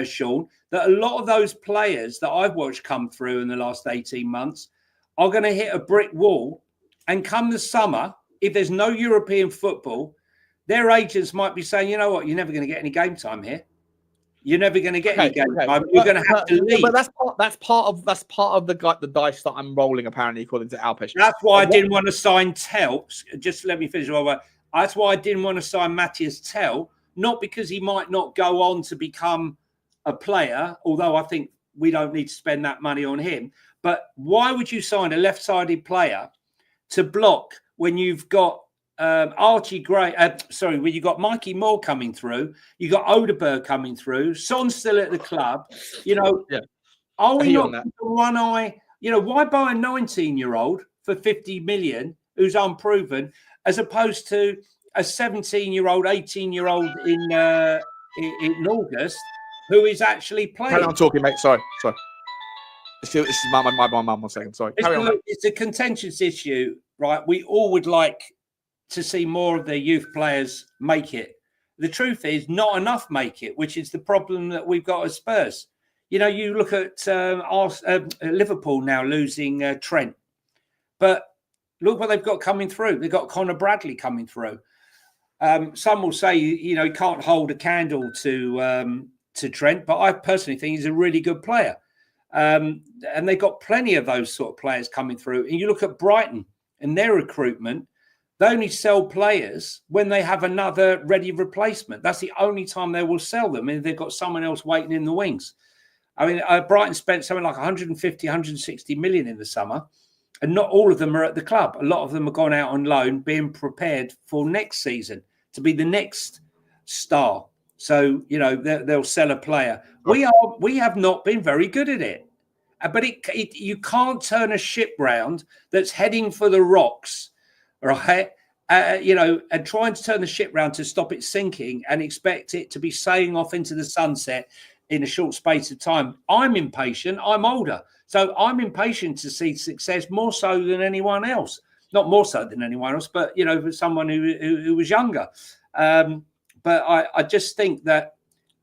Sean, that a lot of those players that I've watched come through in the last 18 months are going to hit a brick wall. And come the summer, if there's no European football, their agents might be saying, you know what, you're never going to get any game time here. You're never going to get any game time. You're going to have to leave. But that's part of the dice that I'm rolling, apparently, according to Alpesh. That's why I didn't want to sign Tell. Just let me finish. That's why I didn't want to sign Matthias Tell, not because he might not go on to become a player, although I think we don't need to spend that money on him. But why would you sign a left-sided player to block when you've got Archie Gray, when you got Mikey Moore coming through, you got Odeberg coming through, Son's still at the club, are we not one eye? Why buy a 19-year-old for 50 million who's unproven, as opposed to a 17-year-old, 18-year-old in August who is actually playing? Carry on talking, mate. Sorry. This is my mum. 1 second. Sorry. It's a contentious issue, right? We all would like to see more of their youth players make it. The truth is, not enough make it, which is the problem that we've got at Spurs. You look at Liverpool now losing Trent, but look what they've got coming through. They've got Conor Bradley coming through. Some will say, he can't hold a candle to Trent, but I personally think he's a really good player. And they've got plenty of those sort of players coming through. And you look at Brighton and their recruitment, they only sell players when they have another ready replacement. That's the only time they will sell them, and they've got someone else waiting in the wings. I mean, Brighton spent something like 150, 160 million in the summer, and not all of them are at the club. A lot of them have gone out on loan, being prepared for next season to be the next star. So, they'll sell a player. We have not been very good at it. But you can't turn a ship round that's heading for the rocks, right? And trying to turn the ship round to stop it sinking and expect it to be sailing off into the sunset in a short space of time. I'm impatient. I'm older. So I'm impatient to see success more so than anyone else. Not more so than anyone else, but, you know, for someone who was younger. But I just think that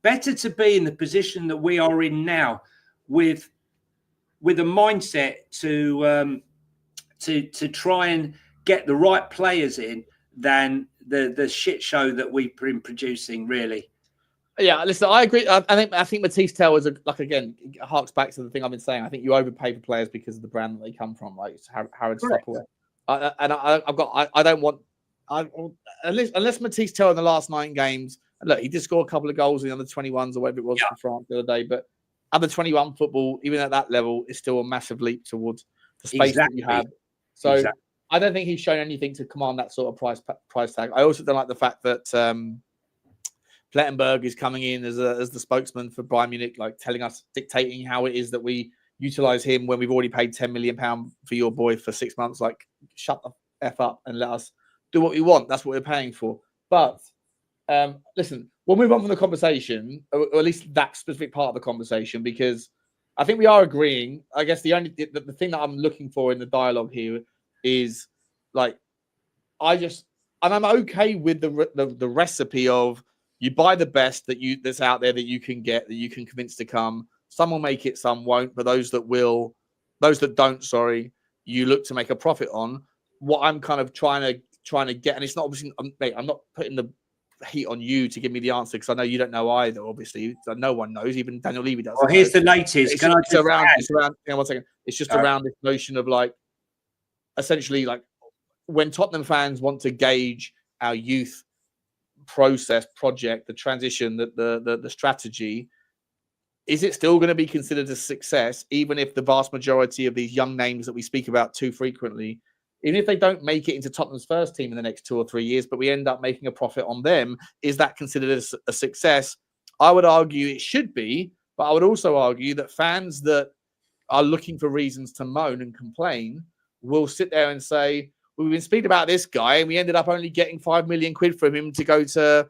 better to be in the position that we are in now with a mindset to try and get the right players in than the shit show that we've been producing, really. Yeah, listen, I agree. I think Matisse Tell is again, it harks back to the thing I've been saying. I think you overpay for players because of the brand that they come from, like Harrod Stopple. Unless Matisse Tell in the last 9 games, look, he did score a couple of goals in the under 21s or whatever it was for France the other day, but under 21 football, even at that level, is still a massive leap towards the space that you have. So I don't think he's shown anything to command that sort of price tag. I also don't like the fact that Plettenberg is coming in as the spokesman for Bayern Munich, like telling us, dictating how it is that we utilize him when we've already paid £10 million for your boy for 6 months. Like, shut the F up and let us do what we want. That's what we're paying for. But listen, we'll move on from the conversation, or at least that specific part of the conversation, because I think we are agreeing. I guess the thing that I'm looking for in the dialogue here is, like, I'm okay with the recipe of, you buy the best that's out there that you can get, that you can convince to come. Some will make it, some won't. But those that don't, you look to make a profit on. What I'm kind of trying to get, and it's not obviously, I'm not putting the heat on you to give me the answer, because I know you don't know either. Obviously, no one knows. Even Daniel Levy doesn't. Well, here's the latest. It's around. One second. It's just around this notion of, like, essentially, like, when Tottenham fans want to gauge our youth project, the transition, the strategy, is it still going to be considered a success, even if the vast majority of these young names that we speak about too frequently, even if they don't make it into Tottenham's first team in the next 2 or 3 years, but we end up making a profit on them, is that considered a success? I would argue it should be, but I would also argue that fans that are looking for reasons to moan and complain will sit there and say, we've been speaking about this guy and we ended up only getting £5 million from him to go to,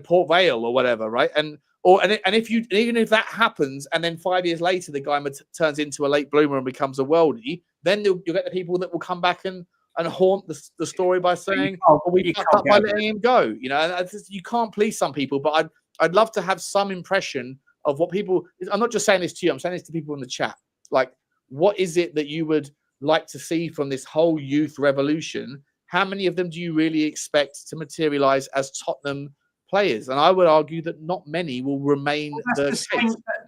Port Vale or whatever, right? Even if that happens, and then 5 years later the guy turns into a late bloomer and becomes a worldie, then you'll get the people that will come back and haunt the story by saying, we fucked up by letting him go. You can't please some people, but I'd love to have some impression of what people. I'm not just saying this to you. I'm saying this to people in the chat. Like, what is it that you would like to see from this whole youth revolution? How many of them do you really expect to materialize as Tottenham players? And I would argue that not many will remain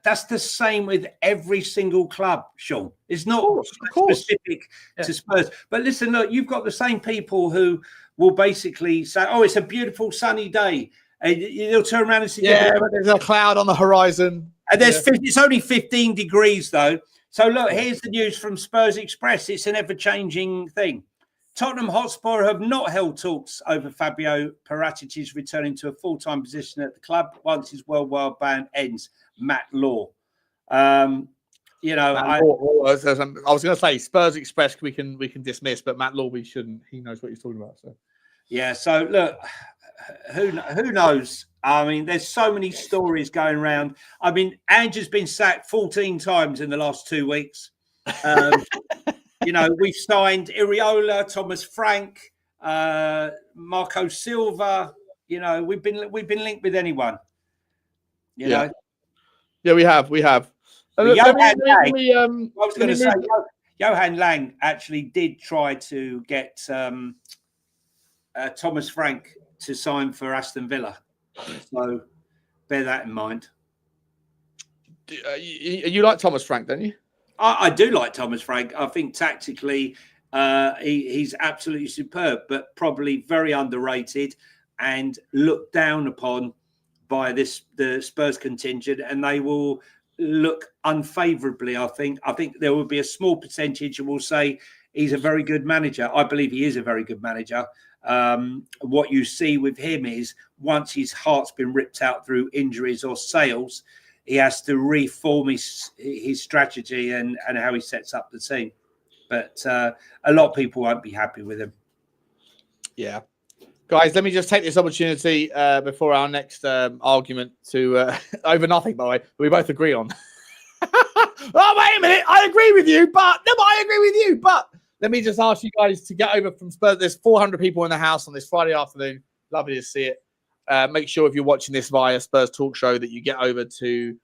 that's the same with every single club, Sean. It's not specific to Spurs. But listen, look, you've got the same people who will basically say, oh, it's a beautiful sunny day. And they'll turn around and say, but there's a cloud on the horizon. And it's only 15 degrees, though. So, look, here's the news from Spurs Express. It's an ever-changing thing. Tottenham Hotspur have not held talks over Fabio Paratici's returning to a full-time position at the club once his worldwide ban ends. Matt Law. I was going to say Spurs Express we can dismiss, but Matt Law we shouldn't. He knows what he's talking about. So yeah. So look, who knows? I mean, there's so many stories going around. I mean, Ange's been sacked 14 times in the last 2 weeks. We've signed Iriola, Thomas Frank, Marco Silva. We've been linked with anyone. Yeah, we have. Johan Lang actually did try to get Thomas Frank to sign for Aston Villa. So bear that in mind. You like Thomas Frank, don't you? I do like Thomas Frank. I think tactically he's absolutely superb, but probably very underrated and looked down upon by the Spurs contingent, and they will look unfavourably. I think there will be a small percentage who will say he's a very good manager. I believe he is a very good manager. What you see with him is once his heart's been ripped out through injuries or sales, he has to reform his strategy and how he sets up the team. But a lot of people won't be happy with him. Yeah. Guys, let me just take this opportunity before our next argument to over nothing, by the way, we both agree on. Oh, wait a minute. I agree with you, but let me just ask you guys to get over from Spurs. There's 400 people in the house on this Friday afternoon. Lovely to see it. Make sure if you're watching this via Spurs Talk Show that you get over to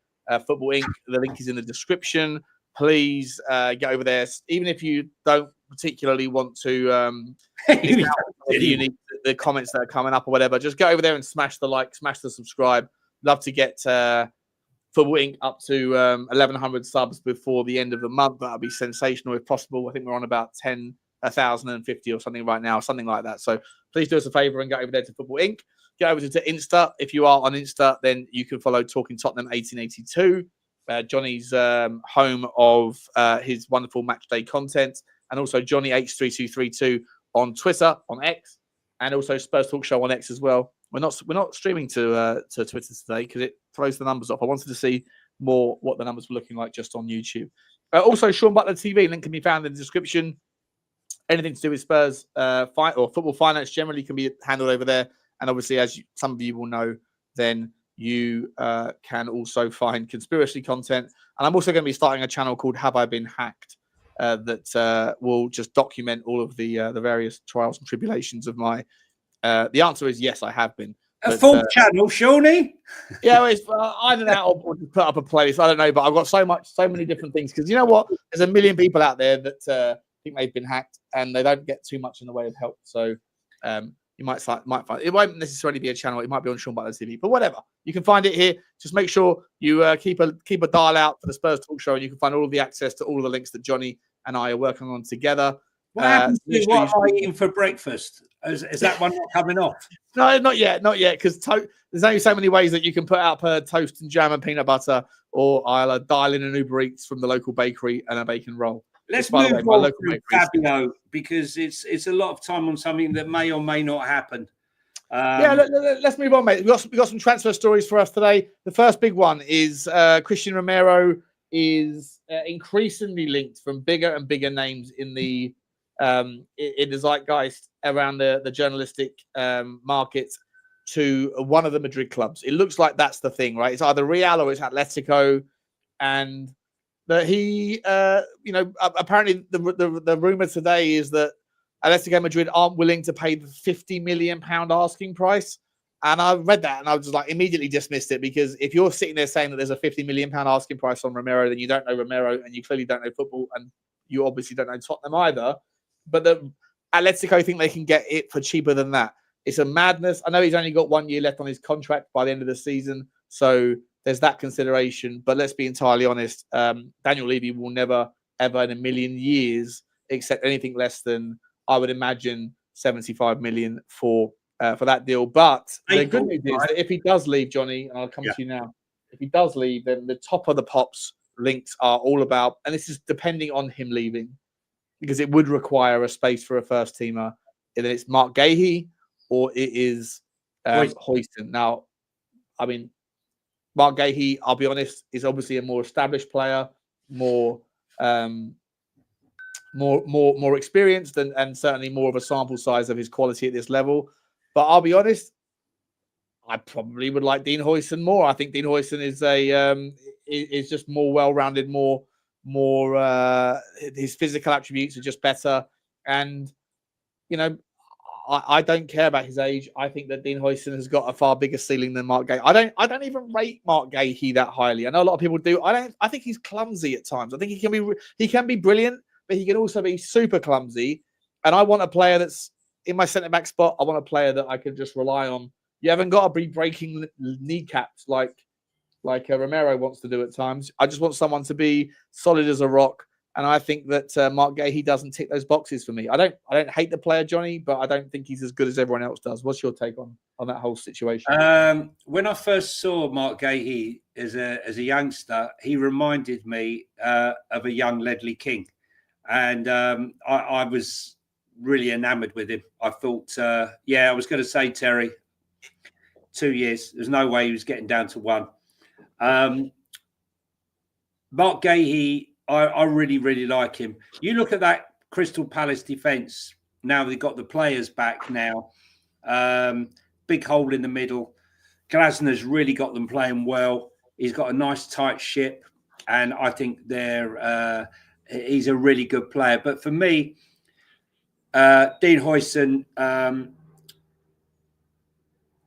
Football Inc. The link is in the description. Please get over there. Even if you don't particularly want to the comments that are coming up or whatever, just go over there and smash the like, smash the subscribe. Love to get Football Inc. up to 1,100 subs before the end of the month. That would be sensational if possible. I think we're on about 1,050 or something right now, something like that. So please do us a favor and go over there to Football Inc. Get over to Insta. If you are on Insta, then you can follow Talking Tottenham 1882. Johnny's home of his wonderful match day content, and also Johnny H3232 on Twitter, on X, and also Spurs Talk Show on X as well. We're not streaming to Twitter today because it throws the numbers off. I wanted to see more what the numbers were looking like just on YouTube. Also, Sean Butler TV link can be found in the description. Anything to do with Spurs or football finance generally can be handled over there. And obviously, as some of you will know, then you can also find conspiracy content. And I'm also going to be starting a channel called Have I Been Hacked that will just document all of the various trials and tribulations of my. The answer is yes, I have been. A full channel, Shawnee? Yeah, well, it's either that or just put up a playlist. I don't know, but I've got so many different things. Because you know what? There's a million people out there that think they've been hacked and they don't get too much in the way of help. So you might find it won't necessarily be a channel. It might be on Sean Butler TV, but whatever. You can find it here. Just make sure you keep a dial out for the Spurs Talk Show, and you can find all of the access to all of the links that Johnny and I are working on together. What happens to what am I eating for breakfast? Is that one not coming off? No, not yet, because there's only so many ways that you can put out toast and jam and peanut butter, or I'll dial in an Uber Eats from the local bakery and a bacon roll. Let's move on to Fabio, because it's a lot of time on something that may or may not happen. Let's move on, mate. We've got some transfer stories for us today. The first big one is Christian Romero is increasingly linked from bigger and bigger names in the zeitgeist around the journalistic market to one of the Madrid clubs. It looks like that's the thing, right? It's either Real or it's Atletico, and that he, apparently the rumor today is that Atletico Madrid aren't willing to pay the £50 million asking price. And I read that and I was just like immediately dismissed it, because if you're sitting there saying that there's a £50 million asking price on Romero, then you don't know Romero and you clearly don't know football, and you obviously don't know Tottenham either. But the Atletico think they can get it for cheaper than that. It's a madness. I know he's only got 1 year left on his contract by the end of the season, so there's that consideration. But let's be entirely honest, Daniel Levy will never, ever in a million years accept anything less than, I would imagine, 75 million for that deal. But the good news is that if he does leave, Johnny, and I'll come to you now, if he does leave, then the top of the pops links are all about, and this is depending on him leaving, because it would require a space for a first teamer. Either it's Mark Guehi or it is Hoyston. Now, I mean, Mark Guehi, I'll be honest, is obviously a more established player, more experienced, and certainly more of a sample size of his quality at this level. But I'll be honest, I probably would like Dean Hoyston more. I think Dean Hoyston is just more well-rounded, more his physical attributes are just better. And I don't care about his age. I think that Dean Hoyston has got a far bigger ceiling than Mark Guehi. I don't even rate Mark Guehi that highly. I know a lot of people do. I think he's clumsy at times. I think he can be brilliant, but he can also be super clumsy. And I want a player that's in my centre back spot. I want a player that I can just rely on. You haven't got to be breaking kneecaps like Romero wants to do at times. I just want someone to be solid as a rock. And I think that Mark Guehi doesn't tick those boxes for me. I don't hate the player, Johnny, but I don't think he's as good as everyone else does. What's your take on that whole situation? When I first saw Mark Guehi as a youngster, he reminded me of a young Ledley King. And I was really enamoured with him. I thought, I was going to say, Terry, 2 years. There's no way he was getting down to one. Mark Guehi, I really, really like him. You look at that Crystal Palace defence. Now they've got the players back now. Big hole in the middle. Glasner's really got them playing well. He's got a nice tight ship. and I think he's a really good player. But for me, Dean Huijsen,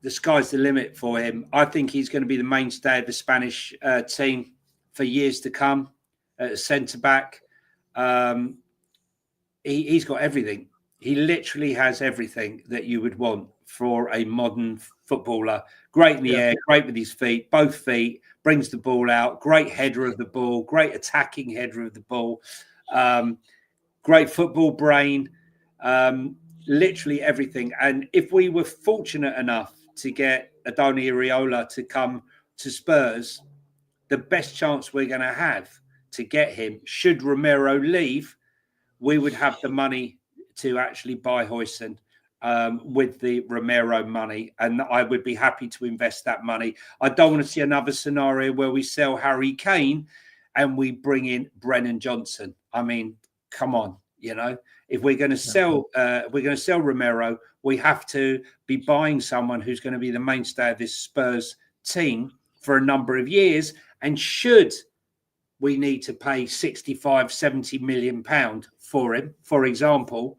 the sky's the limit for him. I think he's going to be the mainstay of the Spanish team for years to come. Centre back, he's got everything. He literally has everything that you would want for a modern footballer. Great in the air, great with his feet, both feet, brings the ball out, great header of the ball, great attacking header of the ball, great football brain, literally everything. And if we were fortunate enough to get Adoni Areola to come to Spurs, the best chance we're going to have to get him, should Romero leave, we would have the money to actually buy Huijsen with the Romero money, and I would be happy to invest that money. I don't want to see another scenario where we sell Harry Kane and we bring in Brennan Johnson. I mean, come on, if we're going to sell, Romero, we have to be buying someone who's going to be the mainstay of this Spurs team for a number of years. And should we need to pay 65, 70 million pound for him, for example,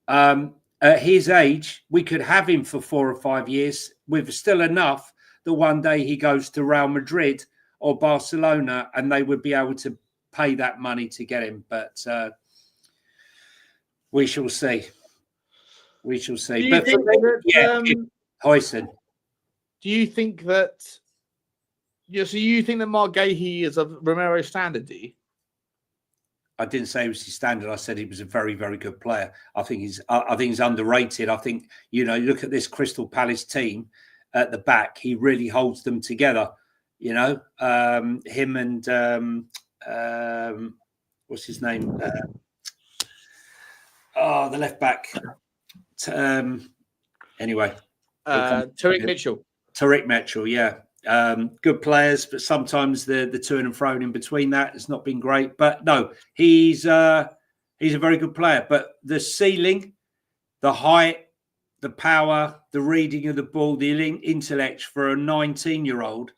at his age, we could have him for 4 or 5 years with still enough that one day he goes to Real Madrid or Barcelona and they would be able to pay that money to get him. But we shall see. We shall see. But Huijsen. Do you think that? So you think that Mark Guehi is of Romero standard? Do you? I didn't say he was his standard. I said he was a very, very good player. I think he's underrated. I think, look at this Crystal Palace team at the back. He really holds them together. Him and what's his name? The left back. Anyway, Tariq Mitchell. Tariq Mitchell, yeah. Good players, but sometimes the to and fro in between that has not been great. But no, he's a very good player. But the ceiling, the height, the power, the reading of the ball, the intellect for a 19-year-old,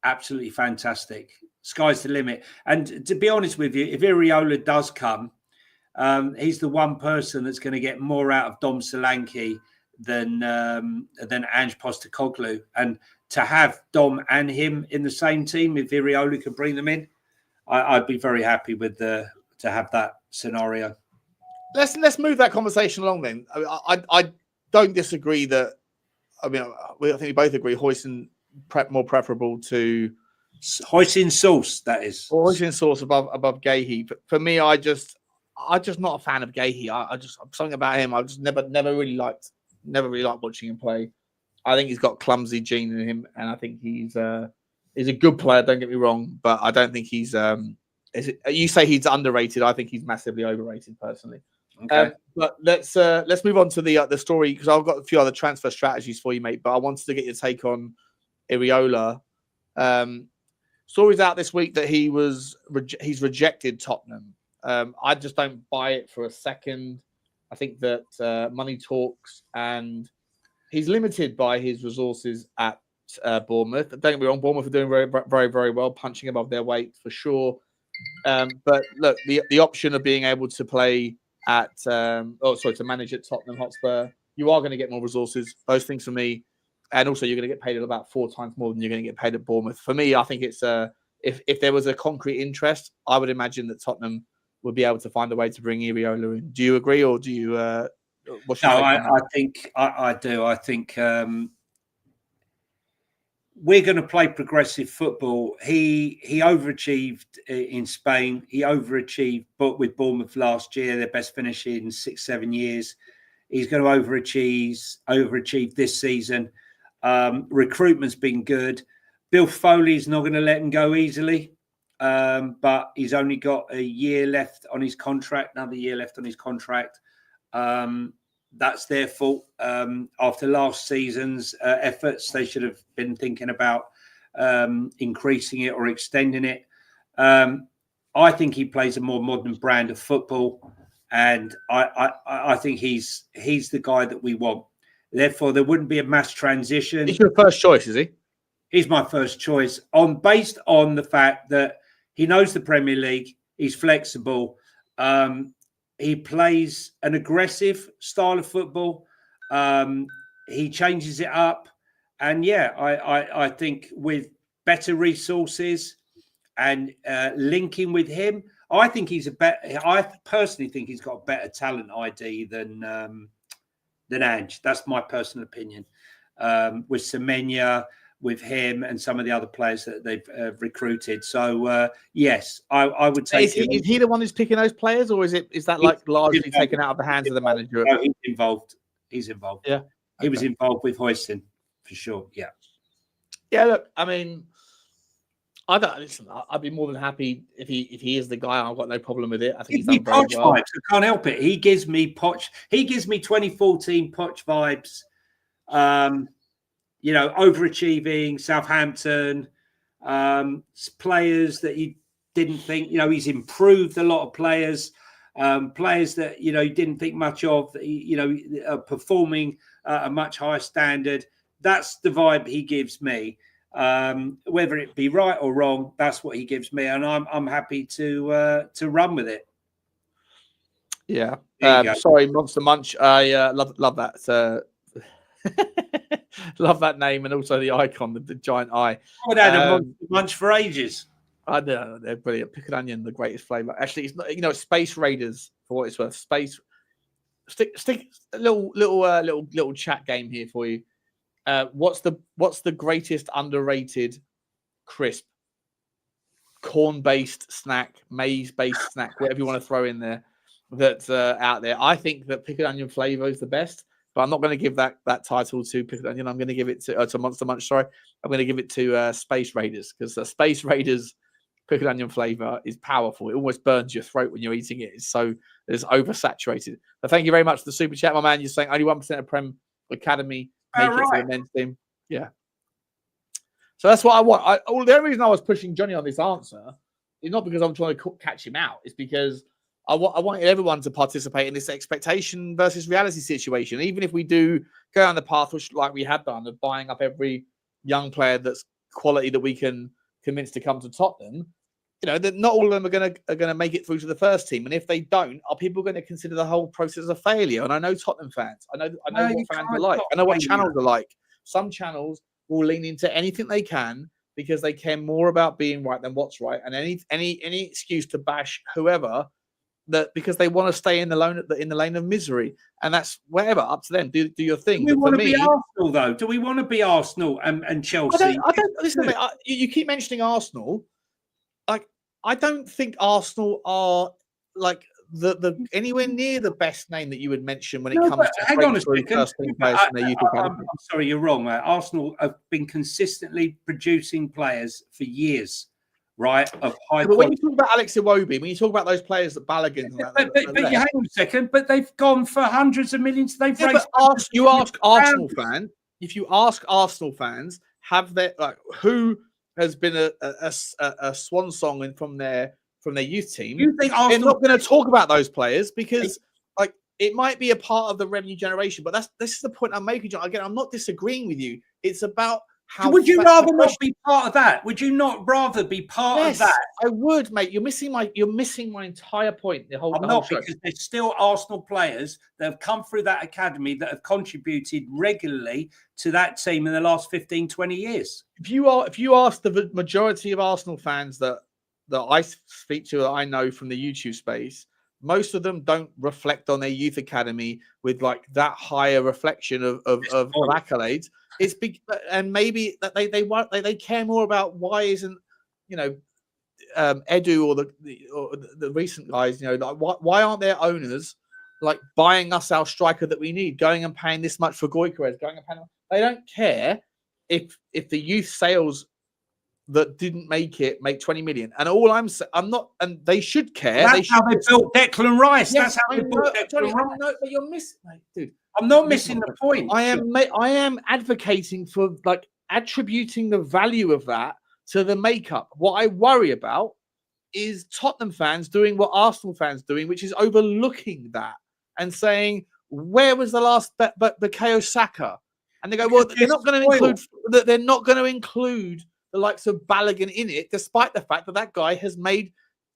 absolutely fantastic. Sky's the limit. And to be honest with you, if Areola does come, he's the one person that's going to get more out of Dom Solanke than Ange Postecoglou. And to have Dom and him in the same team, if Areola could bring them in, I'd be very happy with to have that scenario. Let's move that conversation along then. I don't disagree that. I think we both agree Huijsen more preferable to Huijsen Sauce, that is. Huijsen Sauce above Guehi. But for me, I'm just not a fan of Guehi. I just something about him. I just never really liked watching him play. I think he's got clumsy gene in him, and I think he's a good player. Don't get me wrong, but I don't think he's. You say he's underrated. I think he's massively overrated, personally. Okay. But let's move on to the story, because I've got a few other transfer strategies for you, mate. But I wanted to get your take on Areola. Stories out this week that he's rejected Tottenham. I just don't buy it for a second. I think that money talks, and he's limited by his resources at Bournemouth. Don't get me wrong, Bournemouth are doing very, very, very well, punching above their weight for sure. But look, the option of being able to play to manage at Tottenham Hotspur, you are going to get more resources. Those things for me, and also you're going to get paid at about 4 times more than you're going to get paid at Bournemouth. For me, I think it's if there was a concrete interest, I would imagine that Tottenham would be able to find a way to bring Areola in. Do you agree, or do you? No, I think I do. I think we're going to play progressive football. He overachieved in Spain. He overachieved, but with Bournemouth last year, their best finish in 6-7 years. He's going to overachieve this season. Recruitment's been good. Bill Foley's not going to let him go easily. But he's only got a year left on his contract, another year left on his contract. That's their fault. After last season's efforts, they should have been thinking about increasing it or extending it. I think he plays a more modern brand of football, and I think he's the guy that we want. Therefore, there wouldn't be a mass transition. He's your first choice, is he? He's my first choice based on the fact that he knows the Premier League. He's flexible. He plays an aggressive style of football. He changes it up. And yeah, I think with better resources and linking with him, I personally think he's got a better talent ID than Ange. That's my personal opinion. With Semenya, with him, and some of the other players that they've recruited. So yes, I would say. Is he the one who's picking those players, or is that like largely taken out of the hands of the manager? No, he's involved. He's involved. Yeah, he was involved with Hoisin for sure. Yeah. Yeah. Look, I mean, I'd be more than happy if he is the guy. I've got no problem with it. I think he's done very well. Vibes. I can't help it. He gives me Poch. He gives me 2014 Poch vibes. Overachieving Southampton, players that you didn't think, he's improved a lot of players, players that, you didn't think much of, are performing at a much higher standard. That's the vibe he gives me. Whether it be right or wrong, that's what he gives me. And I'm happy to run with it. Yeah. Sorry, Monster Munch. I love that. Love that name, and also the icon, the giant eye. I've had a Monster Munch for ages. I know, they're brilliant. Pickled onion, the greatest flavor. Actually, it's not. Space Raiders, for what it's worth. Space. Stick a little chat game here for you. What's the greatest underrated crisp? Corn-based snack, maize-based snack, whatever you want to throw in there. That's out there. I think that pickled onion flavor is the best. But I'm not going to give that title to Pickled Onion. I'm going to give it to Monster Munch. Sorry, I'm going to give it to Space Raiders, because the Space Raiders Pickled Onion flavor is powerful. It almost burns your throat when you're eating it. It's oversaturated. But thank you very much for the super chat, my man. You're saying only 1% of Prem Academy make it to the men's team. Yeah. So that's what I want. The only reason I was pushing Jonny on this answer is not because I'm trying to catch him out. It's because I wanted everyone to participate in this expectation versus reality situation. Even if we do go down the path, which like we have done, of buying up every young player that's quality that we can convince to come to Tottenham, that not all of them are going to make it through to the first team. And if they don't, are people going to consider the whole process a failure? And I know Tottenham fans. I know what fans are like. I know what channels are like. Some channels will lean into anything they can because they care more about being right than what's right. And any excuse to bash whoever, that because they want to stay in the lane of misery, and that's whatever, up to them. Do your thing. Do we want to be Arsenal though? Do we want to be Arsenal and Chelsea? I don't listen. Mate, you keep mentioning Arsenal. Like, I don't think Arsenal are like the anywhere near the best name that you would mention when it comes to hang on a second. I'm sorry, you're wrong. Arsenal have been consistently producing players for years. Right, of high. But when you talk about Alex Iwobi, when you talk about those players that Balogun, but you hang on a second. But they've gone for hundreds of millions. They've raised. You ask Arsenal fan. If you ask Arsenal fans, have they who has been a swan song from their youth team? You think Arsenal? They're not going to talk about those players because it might be a part of the revenue generation. But this is the point I'm making, John. Again, I'm not disagreeing with you. It's about. Would you rather not be part of that? Would you not rather be part of that? I would, mate. You're missing my entire point. I'm not, because there's still Arsenal players that have come through that academy that have contributed regularly to that team in the last 15, 20 years. If you ask the majority of Arsenal fans that I speak to, that I know from the YouTube space, most of them don't reflect on their youth academy with like that higher reflection of accolades. It's big, and maybe that they care more about why isn't Edu or the recent guys, like why aren't their owners like buying us our striker that we need, going and paying this much for Gyökeres, they don't care if the youth sales that didn't make 20 million. And all I'm not, and they should care. That's how they built Declan Rice. Yes, that's how they built Declan Rice. No, but you're missing, mate, dude. I'm not missing the point. I am advocating for like attributing the value of that to the makeup. What I worry about is Tottenham fans doing what Arsenal fans doing, which is overlooking that and saying, where was the last Bukayo Saka? And they go, well, they're not going to spoiled. include. They're not going to include the likes of Balogun in it, despite the fact that that guy has made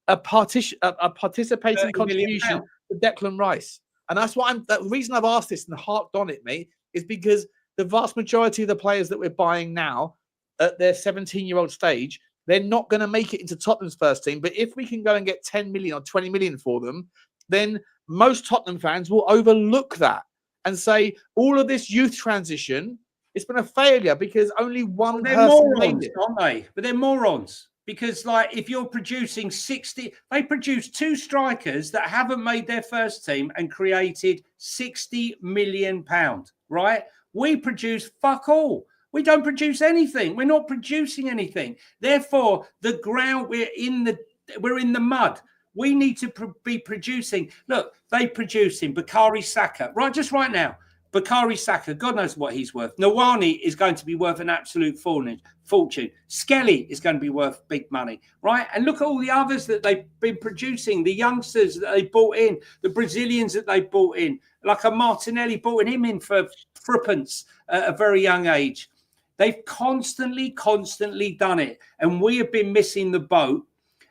a participating contribution to Declan Rice. And that's why the reason I've asked this and harped on it, mate, is because the vast majority of the players that we're buying now at their 17-year-old stage, they're not going to make it into Tottenham's first team. But if we can go and get 10 million or 20 million for them, then most Tottenham fans will overlook that and say all of this youth transition, it's been a failure because only one person made it. Aren't they? But they're morons. Because, like, if you're producing 60, they produce 2 strikers that haven't made their first team and created £60 million, right? We produce fuck all. We don't produce anything. We're not producing anything. Therefore, the ground, we're in the mud. We need to be producing. Look, they producing Bukayo Saka right now. Bukayo Saka, God knows what he's worth. Nawani is going to be worth an absolute fortune. Skelly is going to be worth big money, right? And look at all the others that they've been producing, the youngsters that they brought in, the Brazilians that they brought in, like a Martinelli brought him in for threepence at a very young age. They've constantly done it. And we have been missing the boat.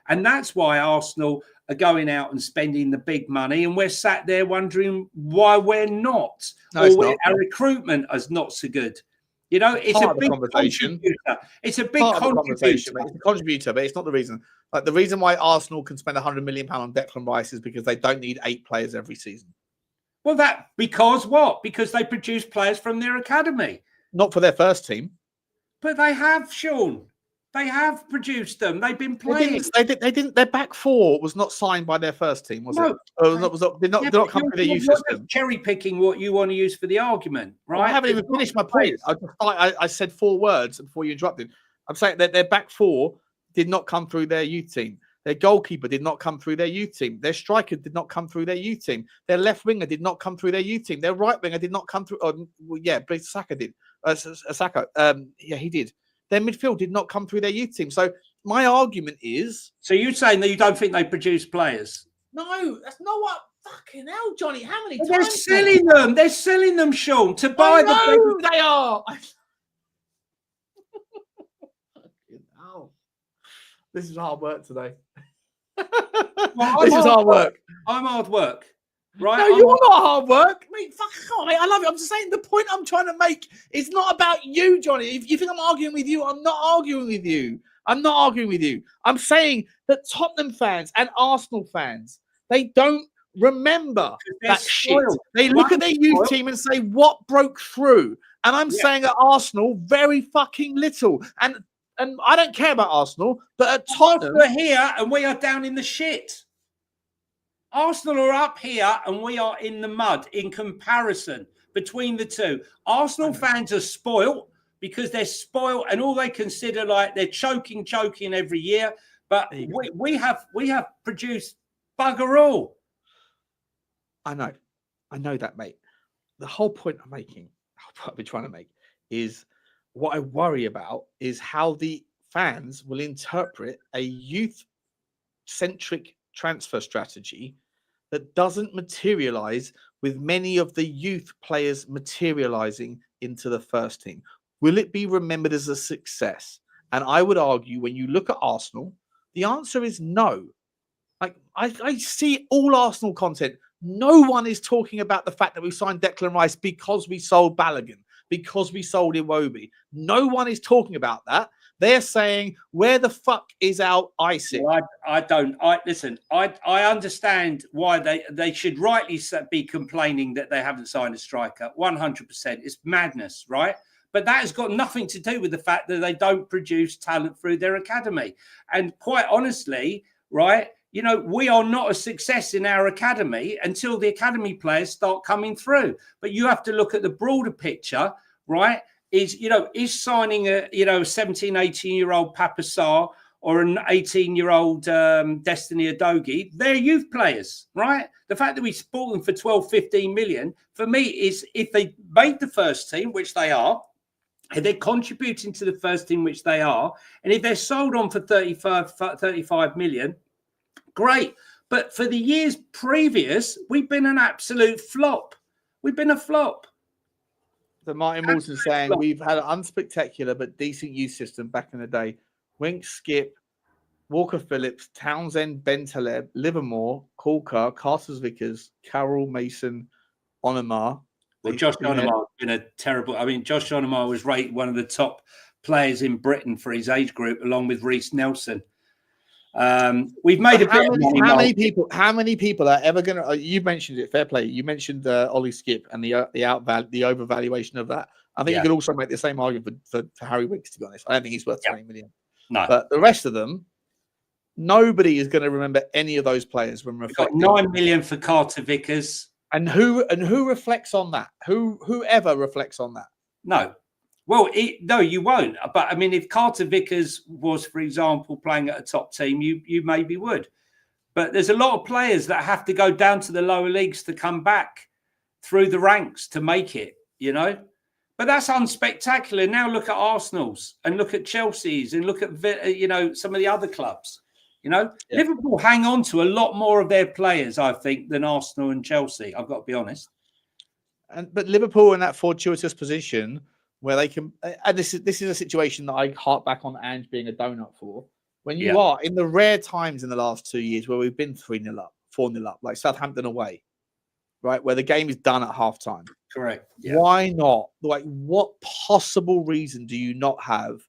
And that's why Arsenal are going out and spending the big money. And we're sat there wondering why we're not. Or our recruitment is not so good. You know, it's a big contributor. It's a big contribution. It's a contributor, but it's not the reason. Like, the reason why Arsenal can spend £100 million on Declan Rice is because they don't need 8 players every season. Well, because what? Because they produce players from their academy. Not for their first team. But they have, Sean. They have produced them. They've been playing. They didn't. Their back 4 was not signed by their first team, was it? Did not come through their youth system. Cherry picking what you want to use for the argument, right? Well, I haven't even finished my point. I said 4 words before you interrupted. I'm saying that their back 4 did not come through their youth team. Their goalkeeper did not come through their youth team. Their striker did not come through their youth team. Their left winger did not come through their youth team. Their right winger did not come through. But Saka did. Saka, he did. Their midfield did not come through their youth team. So my argument is... So you're saying that you don't think they produce players? No, that's not what... Fucking hell, Johnny. How many times... They're selling them. They're selling them, Sean, to buy the... They are. Fucking hell. This is hard work today. This is hard work. I'm hard work. Right? No, you're not hard work. Mate, fuck on, mate. I love it. I'm just saying the point I'm trying to make is not about you, Johnny. If you think I'm arguing with you, I'm not arguing with you. I'm saying that Tottenham fans and Arsenal fans, they don't remember that shit. They look at their youth team and say, what broke through? And I'm saying at Arsenal, very fucking little. And I don't care about Arsenal, but at Tottenham... We're here and we are down in the shit. Arsenal are up here and we are in the mud in comparison between the two. Arsenal fans are spoilt because they're spoilt and all they consider like they're choking every year. But we have produced bugger all. I know that, mate. The whole point I'm making, what I've been trying to make, is what I worry about is how the fans will interpret a youth-centric transfer strategy that doesn't materialize with many of the youth players materializing into the first team. Will it be remembered as a success? And I would argue when you look at Arsenal, the answer is no. Like I see all Arsenal content. No one is talking about the fact that we signed Declan Rice because we sold Balogun, because we sold Iwobi. No one is talking about that. They're saying, where the fuck is our Isaac? Well, I understand why they should rightly be complaining that they haven't signed a striker. 100%. It's madness, right? But that has got nothing to do with the fact that they don't produce talent through their academy. And quite honestly, right, you know, we are not a success in our academy until the academy players start coming through. But you have to look at the broader picture, right? Is signing a 17, 18-year-old Papa Sarr or an 18-year-old Destiny Udogie, they're youth players, right? The fact that we bought them for 12, 15 million, for me, is if they made the first team, which they are, if they're contributing to the first team, which they are, and if they're sold on for 35 million, great. But for the years previous, we've been an absolute flop. We've been a flop. So Martin Wilson saying we've had an unspectacular but decent youth system back in the day. Winks, Skip, Walker Phillips, Townsend, Bentaleb, Livermore, Corker, Carter's Vickers, Carroll, Mason, Onamar. Well, Josh Onamar has been a terrible. I mean, Josh Onamar was rated one of the top players in Britain for his age group, along with Reece Nelson. We've made how many people are ever going to? You mentioned it. Fair play. You mentioned Ollie Skip and the overvaluation of that. I think you could also make the same argument for Harry Winks. To be honest, I don't think he's worth 20 million. No, but the rest of them, nobody is going to remember any of those players when reflecting. We've got 9 million for Carter Vickers. And who reflects on that? Whoever reflects on that? No. Well, no, you won't. But I mean, if Carter Vickers was, for example, playing at a top team, you maybe would. But there's a lot of players that have to go down to the lower leagues to come back through the ranks to make it, you know. But that's unspectacular. Now look at Arsenal's and look at Chelsea's and look at, you know, some of the other clubs. You know, Liverpool hang on to a lot more of their players, I think, than Arsenal and Chelsea. I've got to be honest. But Liverpool in that fortuitous position where they can, and this is a situation that I hark back on Ange being a donut for. When you are in the rare times in the last 2 years where we've been 3-0 up, 4-0 up, like Southampton away, right, where the game is done at halftime. Correct. Yeah. Why not? Like, what possible reason do you not have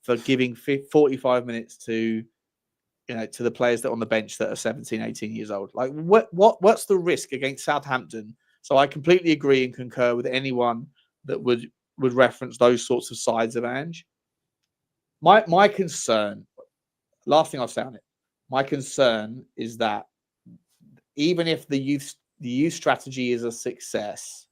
for giving 45 minutes to, you know, to the players that are on the bench that are 17, 18 years old? Like, what's the risk against Southampton? So I completely agree and concur with anyone that would reference those sorts of sides of Ange. My concern, last thing I'll say on it, my concern is that even if the youth strategy is a success,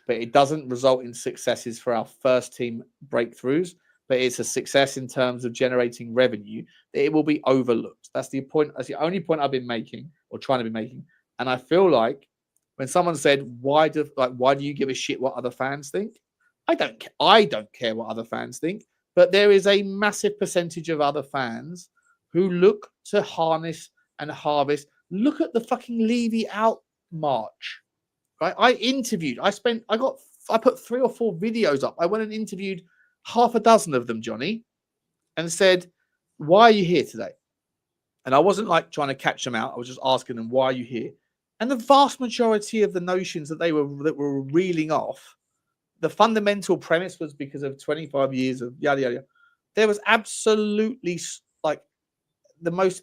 but it doesn't result in successes for our first team breakthroughs, but it's a success in terms of generating revenue, it will be overlooked. That's the point. That's the only point I've been making or trying to be making. And I feel like when someone said, why do you give a shit what other fans think? I don't care what other fans think, but there is a massive percentage of other fans who look to harness and harvest. Look at the fucking Levy out march. Right? I put 3 or 4 videos up. I went and interviewed half a dozen of them, Johnny, and said, why are you here today? And I wasn't like trying to catch them out. I was just asking them, why are you here? And the vast majority of the notions that were reeling off, the fundamental premise was because of 25 years of yada, yada, yada. There was absolutely like the most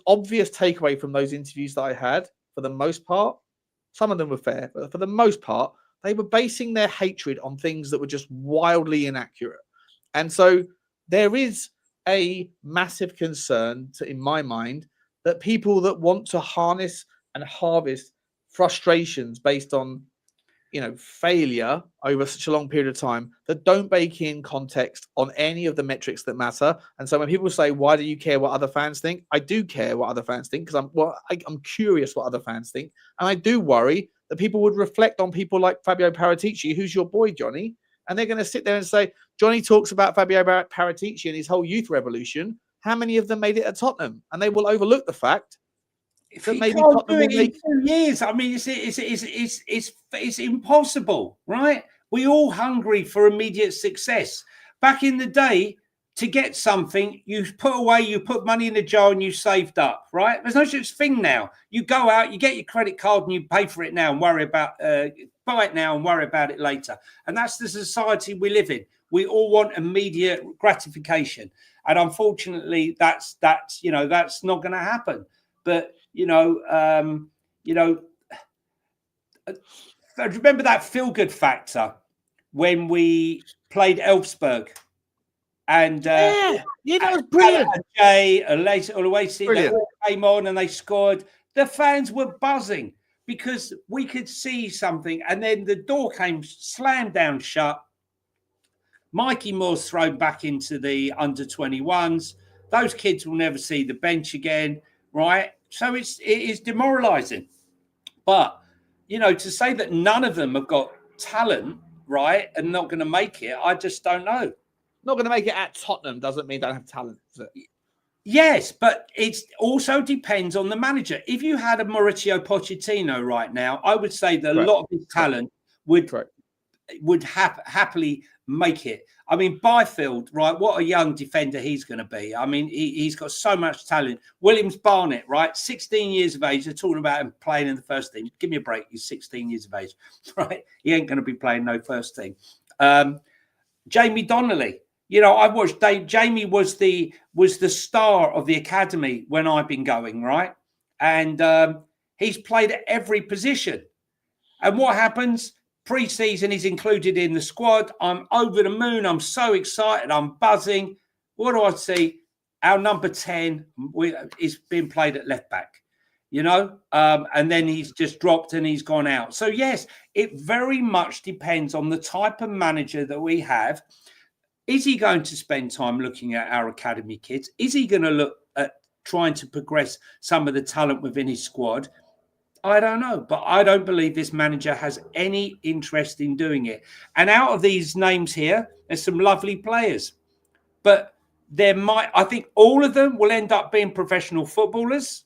obvious takeaway from those interviews that I had, for the most part. Some of them were fair, but for the most part, they were basing their hatred on things that were just wildly inaccurate. And so there is a massive concern, in my mind, that people that want to harness and harvest frustrations based on, you know, failure over such a long period of time, that don't bake in context on any of the metrics that matter. And so when people say, why do you care what other fans think? I do care what other fans think, because I'm curious what other fans think. And I do worry that people would reflect on people like Fabio Paratici, who's your boy, Johnny, and they're going to sit there and say, Johnny talks about Fabio Paratici and his whole youth revolution. How many of them made it at Tottenham? And they will overlook the fact that maybe Tottenham will make 2 years. I mean, it's impossible, right? We all hungry for immediate success. Back in the day, to get something, you put money in a jar and you saved up, right? There's no such thing now. You go out, you get your credit card and you pay for it now and worry about buy it now and worry about it later. And that's the society we live in. We all want immediate gratification, and unfortunately, that's not going to happen. But remember that feel-good factor when we played Elfsberg, and that was brilliant. Jay, Oasis, they all came on and they scored. The fans were buzzing because we could see something, and then the door came slammed down shut. Mikey Moore's thrown back into the under-21s. Those kids will never see the bench again, right? So it is demoralising. But, to say that none of them have got talent, right, and not going to make it, I just don't know. Not going to make it at Tottenham doesn't mean they don't have talent, does it? Yes, but it also depends on the manager. If you had a Mauricio Pochettino right now, I would say that a lot of his talent would would happily make it. I mean, Byfield, right? What a young defender he's going to be. I mean, he's got so much talent. Williams Barnett, right? 16 years of age. They're talking about him playing in the first team. Give me a break. He's 16 years of age, right? He ain't going to be playing no first team. Jamie Donnelly. You know, I watched Jamie was the star of the academy when I've been going, right? And he's played at every position. And what happens? Pre-season, he's included in the squad. I'm over the moon. I'm so excited. I'm buzzing. What do I see? Our number 10 is being played at left back, you know, and then he's just dropped and he's gone out. So, yes, it very much depends on the type of manager that we have. Is he going to spend time looking at our academy kids? Is he going to look at trying to progress some of the talent within his squad? I don't know, but I don't believe this manager has any interest in doing it. And out of these names here, there's some lovely players, but I think all of them will end up being professional footballers,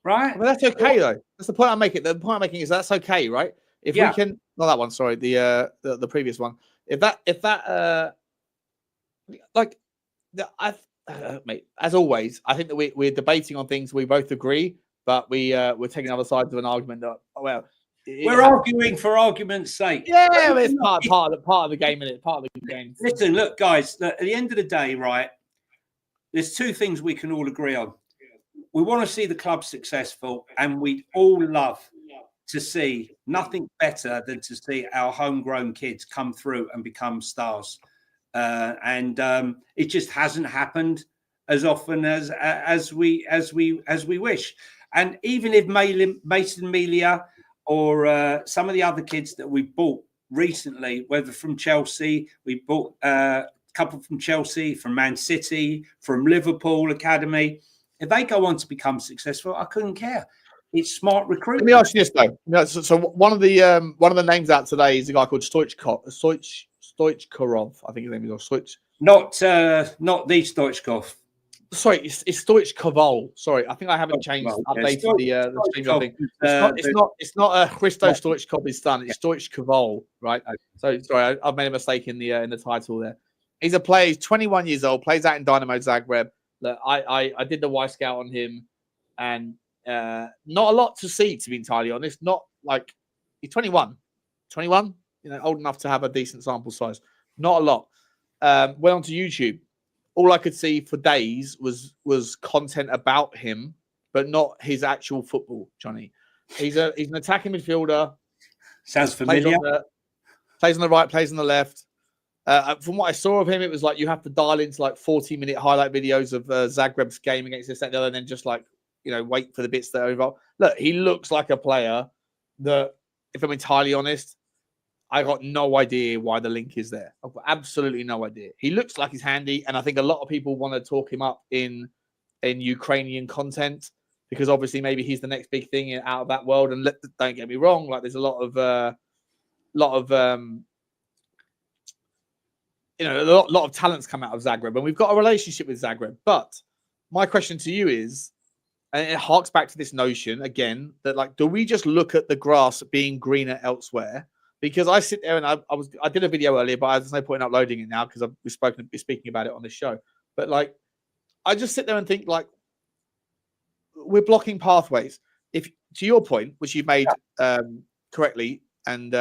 right? Well, that's okay though. That's the point I'm making. The point I'm making is that's okay, right? If we can, not that one, sorry, the previous one. Mate, as always, I think that we're debating on things we both agree. But we're taking other sides of an argument that we're arguing for argument's sake. Yeah, it's part of the game, isn't it? Part of the game. Listen, look, guys. At the end of the day, right? There's two things we can all agree on. We want to see the club successful, and we all love to see nothing better than to see our homegrown kids come through and become stars. And it just hasn't happened as often as we wish. And even if Mason Melia or some of the other kids that we bought recently, whether from Chelsea, we bought a couple from Chelsea, from Man City, from Liverpool Academy, if they go on to become successful, I couldn't care. It's smart recruitment. Let me ask you this though. So one of the names out today is a guy called Stojković. I think his name is, or Stojković. Not the Stojković. Sorry, it's Stojković. Sorry, I think I haven't updated the stream thing. It's not Christo Stojkovic's son. It's Stojković, right? So sorry, I've made a mistake in the title there. He's a player. He's 21 years old. Plays out in Dynamo Zagreb. Look, I did the Y Scout on him, and not a lot to see, to be entirely honest. Not like he's 21, you know, old enough to have a decent sample size. Not a lot. Went onto YouTube. All I could see for days was content about him, but not his actual football. Johnny, he's an attacking midfielder. Sounds familiar. Plays on the right, plays on the left. From what I saw of him, it was like you have to dial into like 40-minute highlight videos of Zagreb's game against this and the other, and then just like, you know, wait for the bits that are involved. Look, he looks like a player that, if I'm entirely honest, I got no idea why the link is there. I've got absolutely no idea. He looks like he's handy, and I think a lot of people want to talk him up in Ukrainian content because obviously maybe he's the next big thing out of that world. And don't get me wrong, like there's a lot of talents come out of Zagreb, and we've got a relationship with Zagreb. But my question to you is, and it harks back to this notion again that like, do we just look at the grass being greener elsewhere? Because I sit there and I did a video earlier, but there's no point in uploading it now because we're speaking about it on this show. But like, I just sit there and think like, we're blocking pathways. If to your point, which you've made correctly and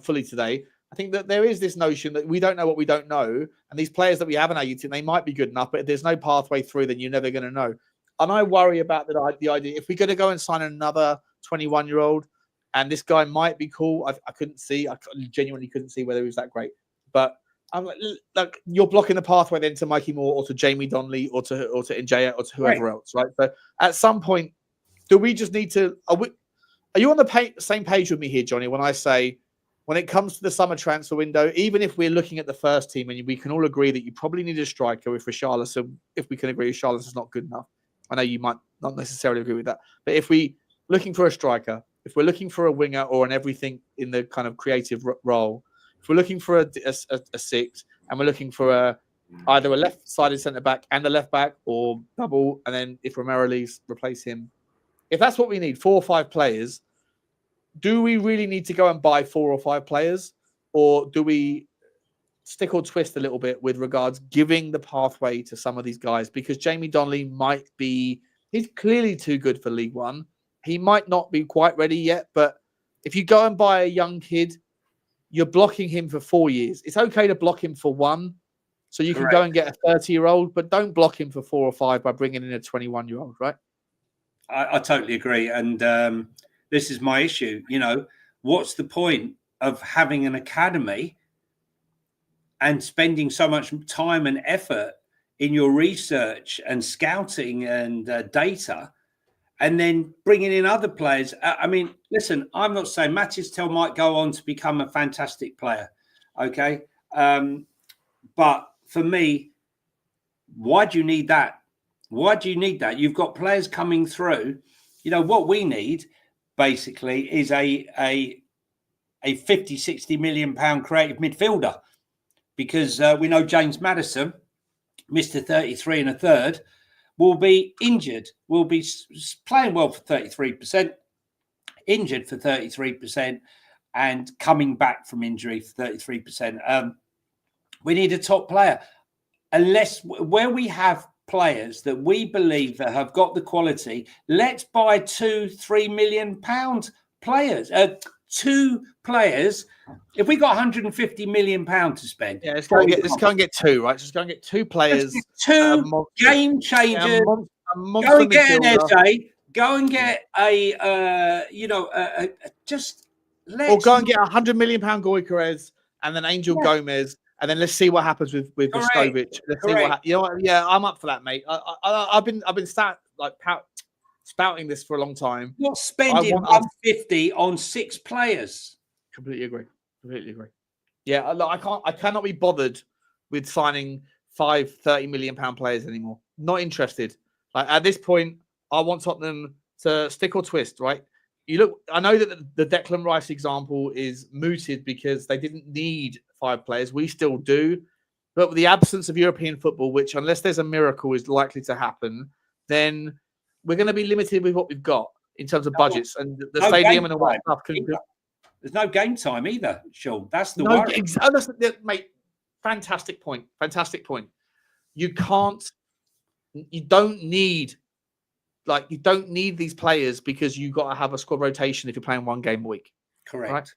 fully today, I think that there is this notion that we don't know what we don't know, and these players that we have in our YouTube, they might be good enough, but if there's no pathway through, then you're never going to know. And I worry about the idea if we're going to go and sign another 21-year-old. And this guy might be cool. I couldn't see. I genuinely couldn't see whether he was that great. But I'm like, you're blocking the pathway then to Mikey Moore or to Jamie Donnelly or to Njaya or to whoever else, right? So at some point, do we just need to? Are you on the same page with me here, Johnny? When I say, when it comes to the summer transfer window, even if we're looking at the first team and we can all agree that you probably need a striker, if we can agree Richarlison is not good enough. I know you might not necessarily agree with that, but if we're looking for a striker, if we're looking for a winger or an everything in the kind of creative role, if we're looking for a six and we're looking for either a left-sided centre-back and a left-back or double, and then if Romero leaves, replace him. If that's what we need, 4 or 5 players, do we really need to go and buy 4 or 5 players? or do we stick or twist a little bit with regards giving the pathway to some of these guys? Because Jamie Donnelly might be, he's clearly too good for League One. He might not be quite ready yet, but if you go and buy a young kid, you're blocking him for 4 years. It's okay to block him for 1, so you can go and get a 30-year-old, but don't block him for 4 or 5 by bringing in a 21-year-old, right? I totally agree. And this is my issue. What's the point of having an academy and spending so much time and effort in your research and scouting and data, and then bringing in other players? I mean, listen, I'm not saying Matistel might go on to become a fantastic player, okay? But for me, why do you need that? Why do you need that? You've got players coming through. What we need basically is a 50, 60 million pound creative midfielder, because we know James Maddison, Mr. 33 and a third, will be injured, will be playing well for 33%, injured for 33%, and coming back from injury for 33%. We need a top player. Unless where we have players that we believe that have got the quality, let's buy 2-3 million pound players. 2 players. If we got 150 million pound to spend, let's go and get 2, right? Just go and get 2 players, 2 game changers. Go and get an essay. Go and get or go and get 100 million pound Gyökeres and then Angel Gomez. And then let's see what happens with Stojković. Let's see what happens. Yeah, I'm up for that, mate. I've been spouting this for a long time. Not spending 150 on 6 players. Completely agree. Yeah, I cannot be bothered with signing 5 30 million pound players anymore. Not interested. Like at this point, I want Tottenham to stick or twist, right? I know that the Declan Rice example is mooted because they didn't need 5 players. We still do. But with the absence of European football, which unless there's a miracle is likely to happen, then we're going to be limited with what we've got in terms of budgets and the stadium and all that stuff. There's no game time either, Sean. That's the worry. Mate, fantastic point. You don't need these players because you've got to have a squad rotation if you're playing 1 game a week. Correct. Right?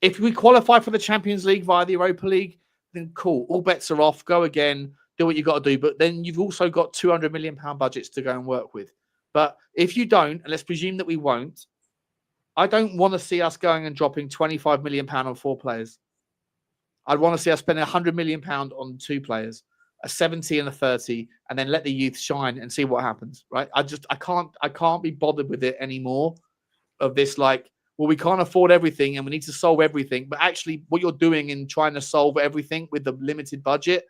If we qualify for the Champions League via the Europa League, then cool. All bets are off. Go again. Do what you got to do. But then you've also got 200 million pound budgets to go and work with. But if you don't, and let's presume that we won't, I don't want to see us going and dropping 25 million pound on 4 players. I'd want to see us spending 100 million pound on 2 players, a 70 and a 30, and then let the youth shine and see what happens. Right? I can't be bothered with it anymore. Of this, well, we can't afford everything and we need to solve everything. But actually, what you're doing in trying to solve everything with the limited budget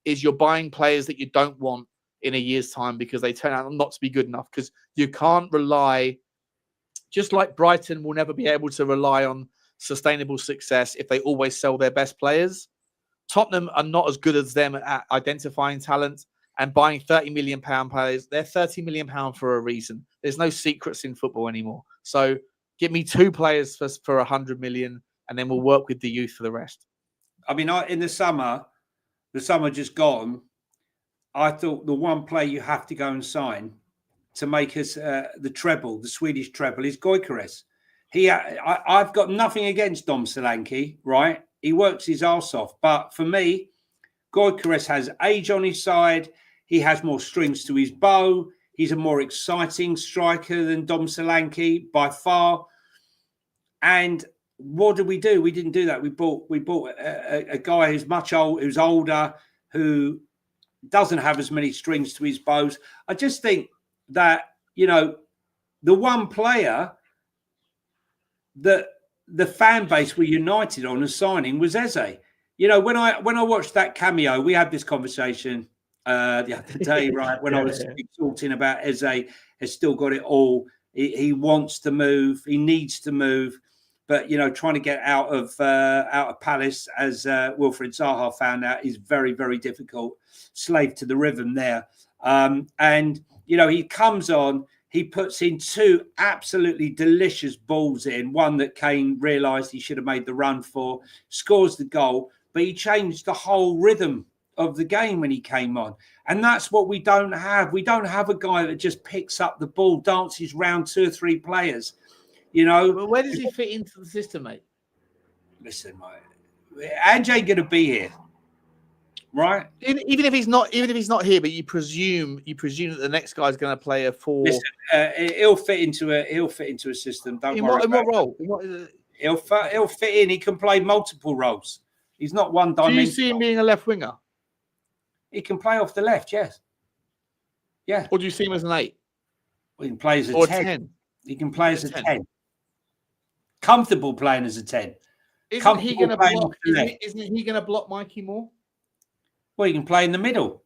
is you're buying players that you don't want in a year's time because they turn out not to be good enough. Because you can't rely, just like Brighton will never be able to rely on sustainable success if they always sell their best players. Tottenham are not as good as them at identifying talent and buying 30 million pound players. They're 30 million pound for a reason. There's no secrets in football anymore. So give me 2 players for 100 million, and then we'll work with the youth for the rest. I mean, in the summer just gone, I thought the one player you have to go and sign to make us the treble, the Swedish treble, is Gyökeres. I've got nothing against Dom Solanke, right? He works his arse off. But for me, Gyökeres has age on his side. He has more strings to his bow. He's a more exciting striker than Dom Solanke by far. And what did we do? We didn't do that. We bought a guy who's older, who doesn't have as many strings to his bows. I just think that, the one player that the fan base were united on as signing was Eze. When I watched that cameo, we had this conversation the other day, right? When I was talking about Eze has still got it all. He wants to move. He needs to move. But, trying to get out of Palace, as Wilfried Zaha found out, is very, very difficult. Slave to the rhythm there. And, he comes on. he puts in 2 absolutely delicious balls in, one that Kane realised he should have made the run for, scores the goal, but he changed the whole rhythm of the game when he came on. And that's what we don't have. We don't have a guy that just picks up the ball, dances round 2 or 3 players. You know, Well, where does he fit into the system, mate? Listen, mate, Ange ain't going to be here. Right, even if he's not here, but you presume that the next guy's going to play a 4. Listen, he'll fit into a system. Don't worry. In what role? He'll fit in. He can play multiple roles. He's not one dimensional. Do you see him being a left winger? He can play off the left, yes. Yeah. Or do you see him as an 8? He can play as a or 10. He can play as a 10. Comfortable playing as a 10. Isn't he going to block? Isn't he going to block Mikey Moore? Well, you can play in the middle.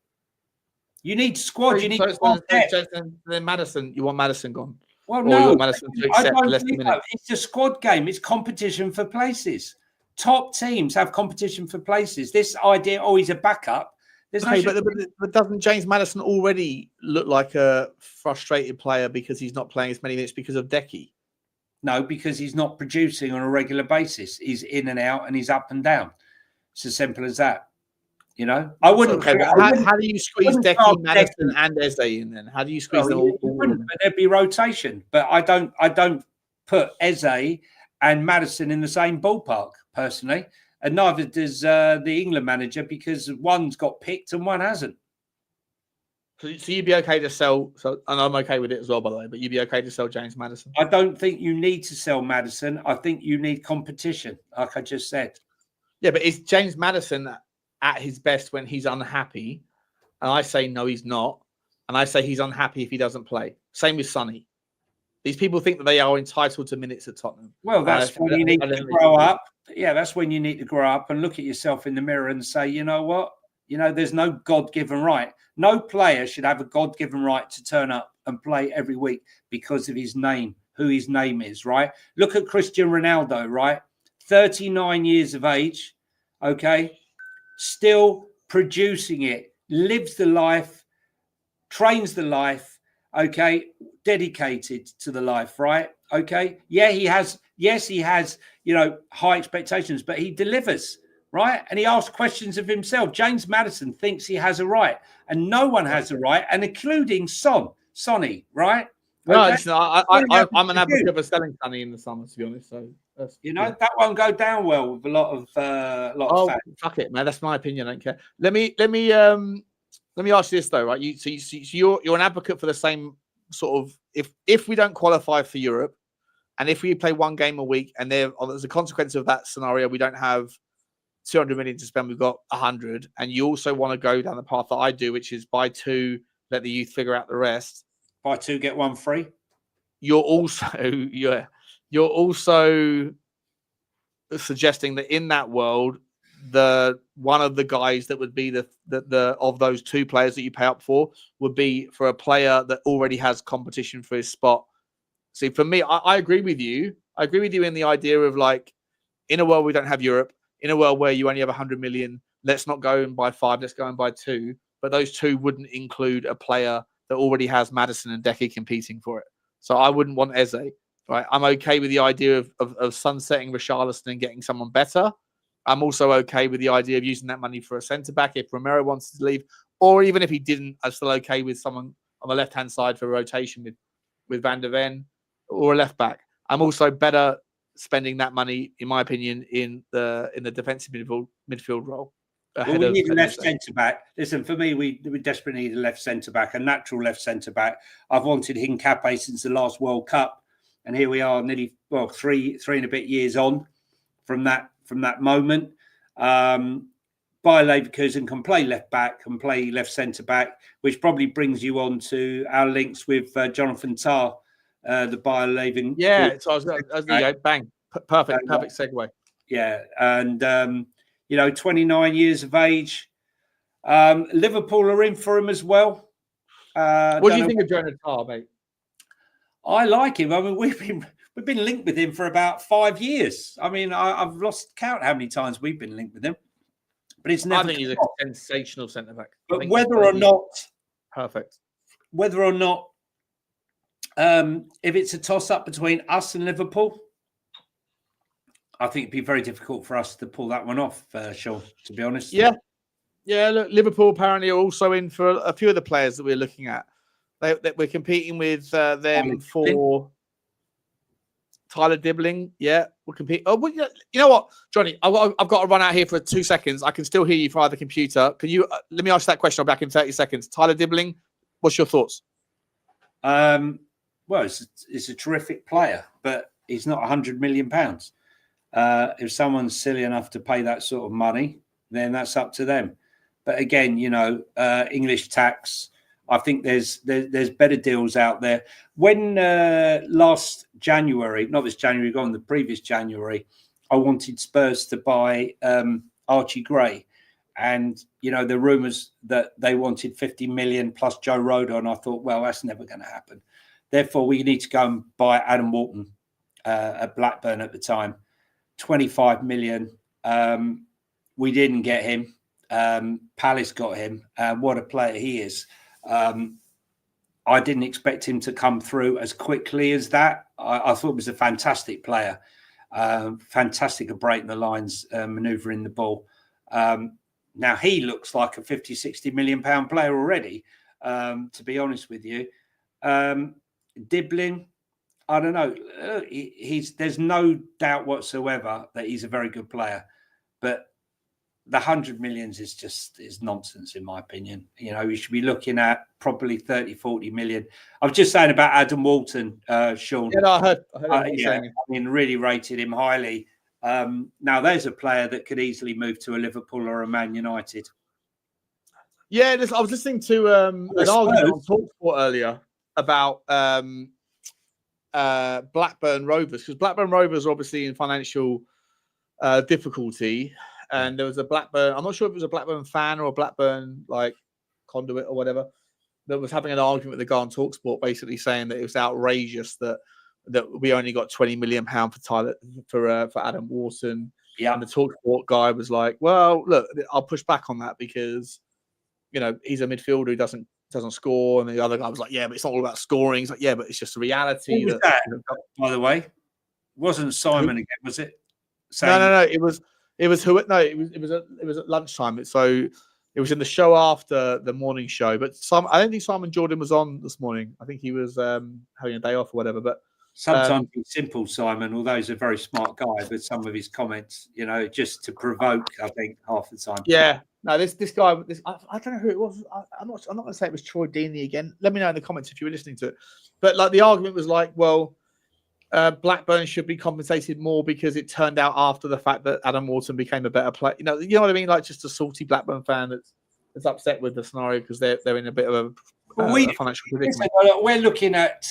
You need squad. You need squad. Then Maddison, you want Maddison gone? Well, no, Maddison to accept less than minutes. It's a squad game. It's competition for places. Top teams have competition for places. This idea, he's a backup. But doesn't James Maddison already look like a frustrated player because he's not playing as many minutes because of Guehi? No, because he's not producing on a regular basis. He's in and out and he's up and down. It's as simple as that. You know, I wouldn't. Okay, how do you squeeze Guehi, Maddison, and Eze in? Then how do you squeeze them all? But there'd be rotation, but I don't put Eze and Maddison in the same ballpark personally, and neither does the England manager because one's got picked and one hasn't. So you'd be okay to sell? And I'm okay with it as well, by the way. But you'd be okay to sell James Maddison? I don't think you need to sell Maddison. I think you need competition, like I just said. Yeah, but is James Maddison at his best when he's unhappy? And I say no, he's not. And I say he's unhappy if he doesn't play. Same with Sonny. These people think that they are entitled to minutes at Tottenham. Well, that's when you need to grow up. Yeah, that's when you need to grow up and look at yourself in the mirror and say, you know what? You know, there's no God-given right. No player should have a God-given right to turn up and play every week because of his name, who his name is, right? Look at Cristiano Ronaldo, right? 39 years of age, okay? Still producing it, lives the life, trains the life, okay? Dedicated to the life, right? Okay? Yeah, he has, you know, high expectations, but he delivers. Right, and he asks questions of himself. James Maddison thinks he has a right, and no one has a right, and including Sonny, right? No, okay? I'm an advocate for selling Sonny in the summer, to be honest. So you know that won't go down well with a lot of fans. Fuck it, man. That's my opinion. I don't care. Let me ask you this though, right? You're an advocate for the same sort of if we don't qualify for Europe, and if we play one game a week, and there's a consequence of that scenario, we don't have 200 million to spend, we've got 100, and you also want to go down the path that I do, which is buy 2, let the youth figure out the rest. Buy 2, get 1 free. You're also suggesting that in that world, one of the guys that would be the of those 2 players that you pay up for would be for a player that already has competition for his spot. See, for me, I agree with you. I agree with you in the idea of like, in a world we don't have Europe, in a world where you only have 100 million, let's not go and buy 5, let's go and buy 2. But those 2 wouldn't include a player that already has Maddison and Guehi competing for it. So I wouldn't want Eze. Right? I'm okay with the idea of sunsetting Richarlison and getting someone better. I'm also okay with the idea of using that money for a centre-back if Romero wants to leave. Or even if he didn't, I'm still okay with someone on the left-hand side for rotation with Van der Ven or a left-back. I'm also better spending that money, in my opinion, in the defensive midfield role. Well, we need a left centre back. Listen, for me, we desperately need a left centre back, a natural left centre back. I've wanted Hincapié since the last World Cup, and here we are, nearly three and a bit years on from that moment. Bayer Leverkusen can play left back, can play left centre back, which probably brings you on to our links with Jonathan Tah. The Bayer Leverkusen. Yeah, so I was going to go, bang. Perfect segue. Yeah, and, 29 years of age. Liverpool are in for him as well. What do you think of Jonathan Tah, mate? I like him. I mean, we've been linked with him for about 5 years. I mean, I've lost count how many times we've been linked with him. But it's never. I think he's a sensational centre back. But whether or not perfect, whether or not If it's a toss-up between us and Liverpool, I think it'd be very difficult for us to pull that one off, Sean, to be honest. Yeah. Look, Liverpool apparently are also in for a few of the players that we're looking at. That we're competing with them for Tyler Dibbling. Yeah, we'll compete. Oh, well, you know what, Johnny? I've got to run out here for 2 seconds. I can still hear you via the computer. Can you let me ask that question? I'm back in 30 seconds. Tyler Dibbling, what's your thoughts? Well, it's a terrific player, but he's not £100 million. If someone's silly enough to pay that sort of money, then that's up to them. But again, English tax. I think there's better deals out there. When last January, not this January, gone the previous January, I wanted Spurs to buy Archie Gray, and the rumours that they wanted 50 million plus Joe Rodon. I thought, well, that's never going to happen. Therefore, we need to go and buy Adam Walton at Blackburn at the time, 25 million. We didn't get him. Palace got him. What a player he is. I didn't expect him to come through as quickly as that. I thought he was a fantastic player. Fantastic at breaking the lines, manoeuvring the ball. Now he looks like a 50, 60 million pound player already, to be honest with you. Dibbling, I don't know. There's no doubt whatsoever that he's a very good player, but the 100 millions is nonsense, in my opinion. We should be looking at probably 30, 40 million. I was just saying about Adam Walton, Sean. Yeah, no, I heard what you're saying. I mean, really rated him highly. Now, there's a player that could easily move to a Liverpool or a Man United. Yeah, I was listening to an argument on TalkSport earlier about Blackburn Rovers, because Blackburn Rovers are obviously in financial difficulty. And there was a Blackburn, I'm not sure if it was a Blackburn fan or a Blackburn conduit or whatever, that was having an argument with the guy on TalkSport, basically saying that it was outrageous that we only got £20 million for Adam Walton. Yeah. And the TalkSport guy was like, well, look, I'll push back on that because he's a midfielder who doesn't score. And the other guy was like, yeah, but it's not all about scoring. He's like, yeah, but it's just a reality. Who was that, by the way? It wasn't Simon again, was it? No. It was at lunchtime. So it was in the show after the morning show. But I don't think Simon Jordan was on this morning. I think he was having a day off or whatever. But sometimes he's simple, Simon, although he's a very smart guy. With some of his comments, just to provoke, I think half the time. Yeah. No, this guy. I don't know who it was. I'm not going to say it was Troy Deeney again. Let me know in the comments if you were listening to it. But the argument was well. Blackburn should be compensated more because it turned out after the fact that Adam Walton became a better player. You know what I mean? Like just a salty Blackburn fan that's upset with the scenario because they're in a bit of a financial predicament. We're looking at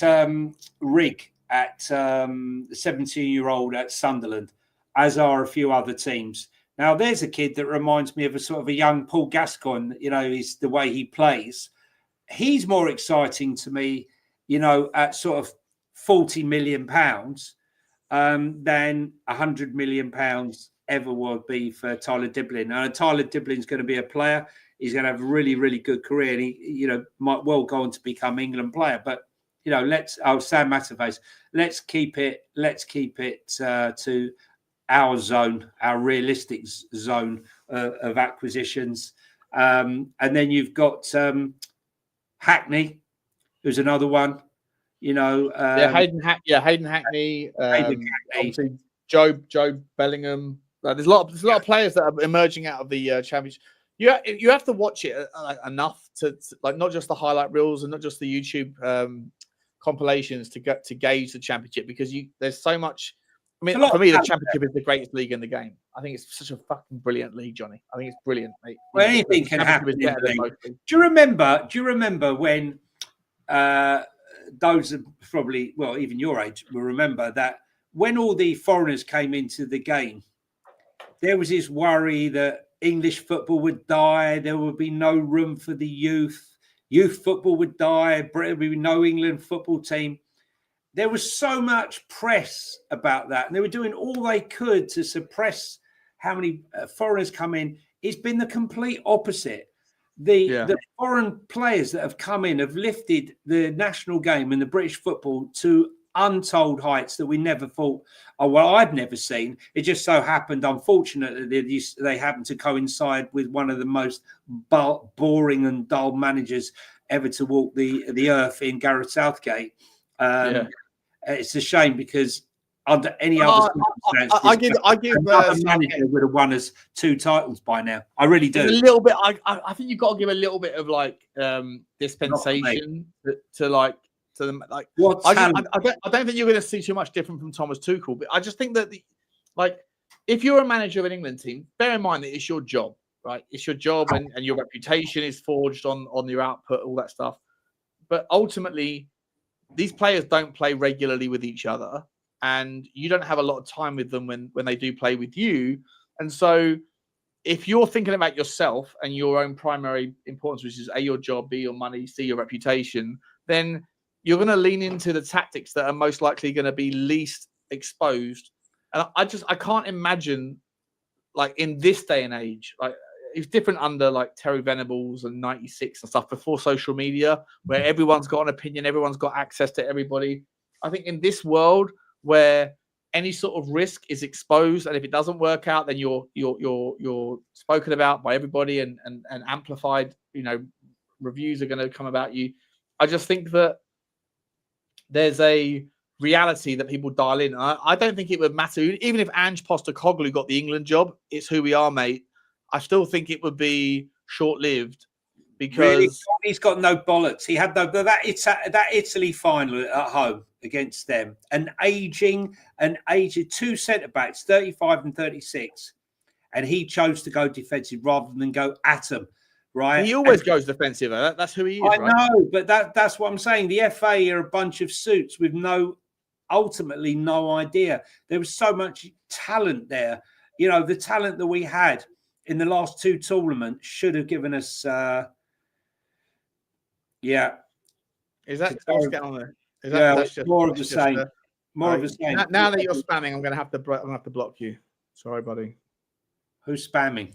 Rig at the 17-year-old at Sunderland, as are a few other teams. Now, there's a kid that reminds me of a sort of a young Paul Gascoigne. Is the way he plays. He's more exciting to me, at sort of £40 million than £100 million ever would be for Tyler Dibbling. And Tyler Dibbling's going to be a player. He's going to have a really, really good career, and he, might well go on to become England player. But Sam Matterface, let's keep it to our zone, our realistic zone of acquisitions. And then you've got Hackney, who's another one. Hayden Hackney. Obviously, Joe Bellingham. There's a lot of players that are emerging out of the championship. You have to watch it enough to not just the highlight reels and not just the YouTube compilations to gauge the championship, because there's so much. I mean, for me, the championship is the greatest league in the game. I think it's such a fucking brilliant league, Johnny. I think it's brilliant, mate. Well, anything can happen. Do you remember when? Those are probably, well, even your age will remember that when all the foreigners came into the game, there was this worry that English football would die. There would be no room for the youth. Youth football would die. There would be no England football team. There was so much press about that, and they were doing all they could to suppress how many foreigners come in. It's been the complete opposite. the foreign players that have come in have lifted the national game and the British football to untold heights that we never thought, I'd never seen. It just so happened, unfortunately, they happened to coincide with one of the most boring and dull managers ever to walk the earth in Gareth Southgate. It's a shame because under any other circumstance, I give another manager would have won us 2 titles by now. I really do. A little bit. I think you've got to give a little bit of like dispensation to them. Like, I don't think you're going to see too much different from Thomas Tuchel. But I just think that if you're a manager of an England team, bear in mind that it's your job, right? It's your job, and your reputation is forged on your output, all that stuff. But ultimately, these players don't play regularly with each other, and you don't have a lot of time with them when they do play with you. And so if you're thinking about yourself and your own primary importance, which is A, your job, B, your money, C, your reputation, then you're going to lean into the tactics that are most likely going to be least exposed. And I can't imagine, like, in this day and age, like, it's different under like Terry Venables and 96 and stuff before social media, where everyone's got an opinion, everyone's got access to everybody. I think in this world where any sort of risk is exposed, and if it doesn't work out, then you're spoken about by everybody, and amplified, reviews are going to come about you. I just think that there's a reality that people dial in. I don't think it would matter, even if Ange Postecoglou got the England job. It's who we are, mate. I still think it would be short-lived because really, he's got no bollocks. He had that Italy final at home against them, an aged 2 centre backs, 35 and 36, and he chose to go defensive rather than go at them. Right? He always goes defensive. That's who he is. I know, but that's what I'm saying. The FA are a bunch of suits with ultimately no idea. There was so much talent there. The talent that we had in the last 2 tournaments should have given us. Is that what's going on there? That's just, more of the same. More of the same. Now that you're spamming, I'm going to have to block you. Sorry, buddy. Who's spamming?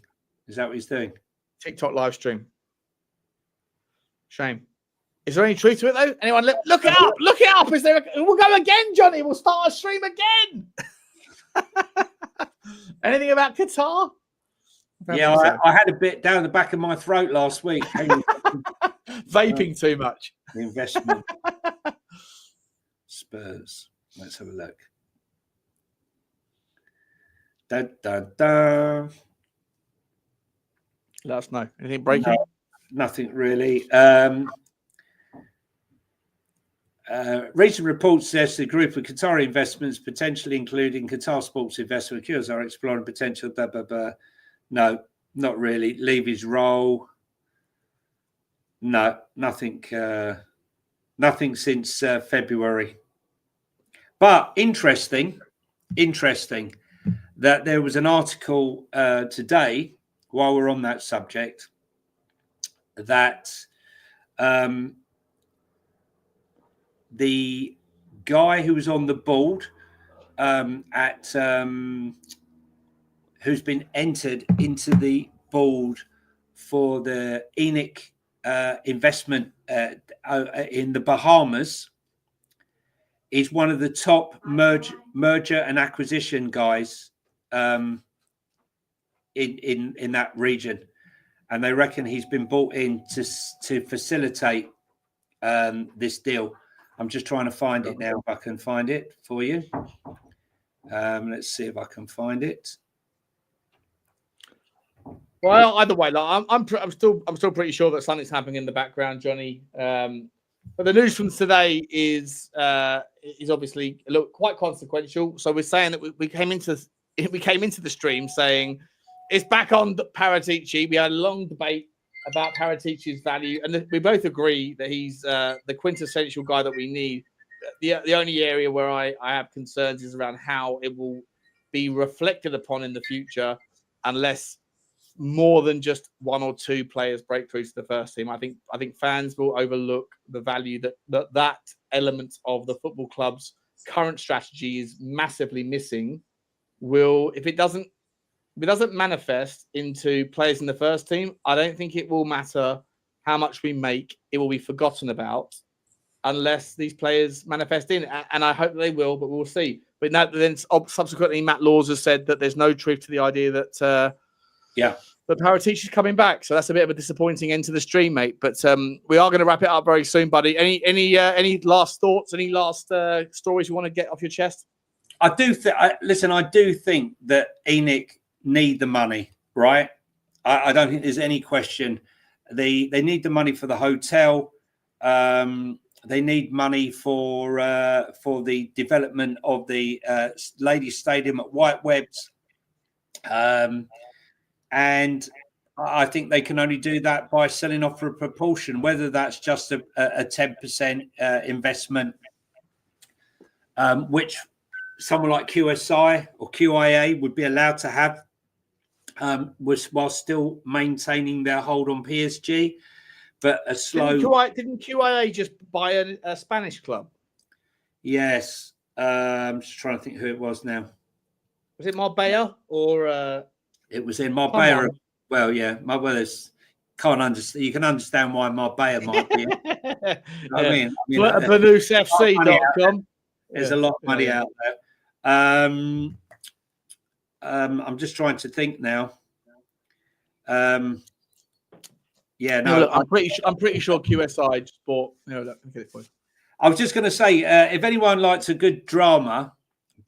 Is that what he's doing? TikTok live stream. Shame. Is there any truth to it though? Anyone look it up? Look it up. Is there? We'll go again, Johnny. We'll start a stream again. Anything about Qatar? Yeah, I had a bit down the back of my throat last week. Vaping too much. The investment. Spurs. Let's have a look. Da, da, da. Let us know. Anything breaking? No, nothing really. Recent reports suggest a group of Qatari investments, potentially including Qatar Sports Investment Cures, are exploring potential. Blah, blah, blah. No, not really. Leave his role. No, nothing. Nothing since February. But interesting that there was an article today, while we're on that subject, that the guy who was on the board who's been entered into the board for the ENIC investment in the Bahamas is one of the top merger and acquisition guys in that region, and they reckon he's been brought in to facilitate this deal. I'm just trying to find it now. If I can find it for you, let's see if I can find it. Well, either way, like, I'm still pretty sure that something's happening in the background, Johnny. But the news from today is obviously quite consequential. So we're saying that we came into the stream saying it's back on Paratici. We had a long debate about Paratici's value, and we both agree that he's the quintessential guy that we need. The only area where I have concerns is around how it will be reflected upon in the future, unless more than just 1 or 2 players break through to the first team. I think fans will overlook the value that element of the football club's current strategy is massively missing. If it doesn't if it doesn't manifest into players in the first team, I don't think it will matter how much we make. It will be forgotten about unless these players manifest in. And I hope they will, but we'll see. But now, then subsequently, Matt Laws has said that there's no truth to the idea that that Paratici is coming back. So that's a bit of a disappointing end to the stream, mate. But we are going to wrap it up very soon, buddy. Any last thoughts? Any last stories you want to get off your chest? I do think that ENIC need the money, right? I don't think there's any question. They need the money for the hotel. They need money for the development of the ladies' stadium at White Webs. And I think they can only do that by selling off for a proportion, whether that's just a 10% investment, which someone like QSI or QIA would be allowed to have, while still maintaining their hold on PSG. But a slow... Didn't QIA just buy a Spanish club? Yes. I'm just trying to think who it was now. Was it Marbella or... It was in Marbella. Well, yeah. Can't understand. You can understand why Marbella might be. You know what I mean? BanuseFC.com. There's a lot of money out there. I'm just trying to think now. I'm pretty sure QSI just bought. No, look, get it for you. I was just going to say, if anyone likes a good drama,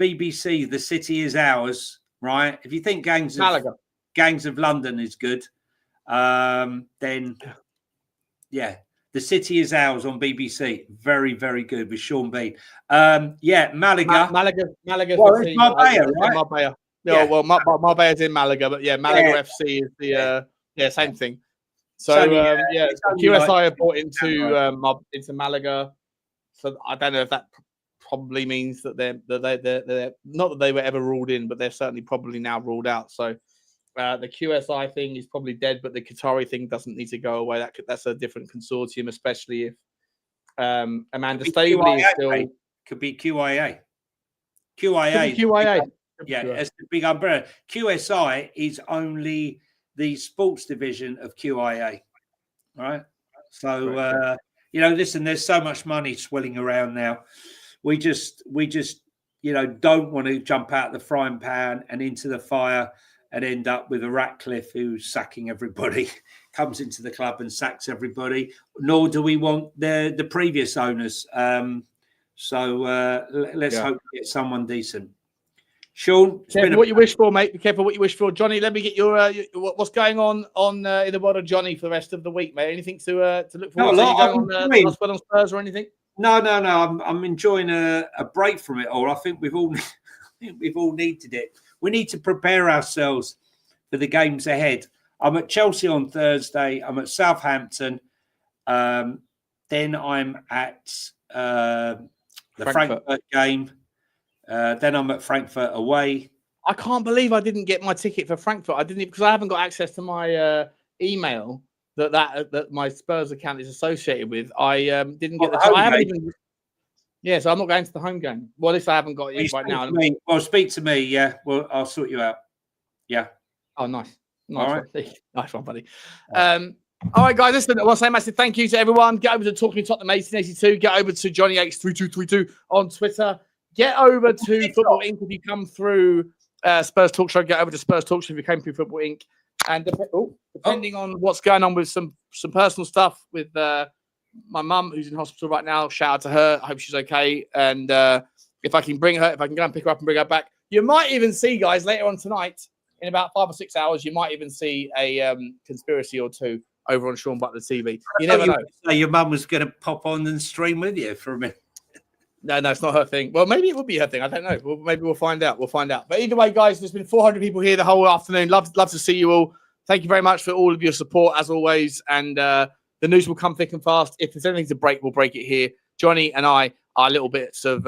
BBC, The City Is Ours, right? If you think Gangs of London is good, then yeah, The City Is Ours on BBC, very, very good with Sean Bean. Malaga. Malaga. Well, it's Marbella, right? Marbella. Yeah, well, Marbella's in Malaga, but yeah, Malaga FC is the same thing. So QSI have bought into Malaga. So I don't know if that probably means that they're not that they were ever ruled in, but they're certainly probably now ruled out. So the QSI thing is probably dead, but the Qatari thing doesn't need to go away. That's a different consortium, especially if Amanda Staveley is still could be QIA. QIA. Yeah, it's the big umbrella. QSI is only the sports division of QIA, right? So listen, there's so much money swirling around now. We just don't want to jump out the frying pan and into the fire and end up with a Ratcliffe who's sacking everybody, comes into the club and sacks everybody. Nor do we want the previous owners. Let's hope we get someone decent. Sean, careful what you wish for, mate. Be careful what you wish for, Johnny. Let me get your what's going on in the world of Johnny for the rest of the week, mate. Anything to look forward to? On Spurs or anything? No. I'm enjoying a break from it all. I think we've all needed it. We need to prepare ourselves for the games ahead. I'm at Chelsea on Thursday. I'm at Southampton. Then I'm at the Frankfurt game. Then I'm at Frankfurt away. I can't believe I didn't get my ticket for Frankfurt. I didn't because I haven't got access to my email that my Spurs account is associated with. I didn't get I haven't even. Yeah, so I'm not going to the home game. Well, at least I haven't got it right now. Well, speak to me. Yeah, well, I'll sort you out. Yeah. Oh, nice. All right. Nice one, buddy. All right, guys, listen, I want to say massive thank you to everyone. Get over to Talking Tottenham 1882. Get over to Johnny X3232 on Twitter. Get over to Football Inc. if you come through Spurs Talk Show. Get over to Spurs Talk Show if you came through Football Inc. And depending on what's going on with some personal stuff with my mum, who's in hospital right now, shout out to her. I hope she's okay. And if I can go and pick her up and bring her back, you might even see, guys, later on tonight, in about 5 or 6 hours, you might even see a conspiracy or two over on Sean Butler TV. You never know. Your mum was going to pop on and stream with you for a minute. No, it's not her thing. Well, maybe it would be her thing. I don't know. Maybe we'll find out. But either way, guys, there's been 400 people here the whole afternoon. Love to see you all. Thank you very much for all of your support, as always. And the news will come thick and fast. If there's anything to break, we'll break it here. Johnny and I are little bits of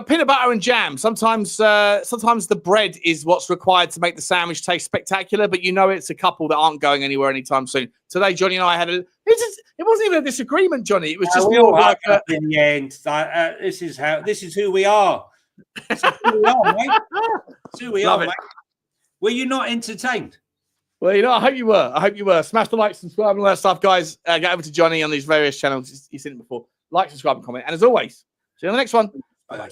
peanut butter and jam. Sometimes the bread is what's required to make the sandwich taste spectacular, but it's a couple that aren't going anywhere anytime soon. Today, Johnny and I had it wasn't even a disagreement, Johnny. It was just more like in the end. This is who we are. This is who we are, mate. It's who we are, mate. Were you not entertained? Well, I hope you were. I hope you were. Smash the like, subscribe, and all that stuff, guys. Get over to Jonny on these various channels. You've seen it before. Like, subscribe, and comment. And as always, see you on the next one. Bye.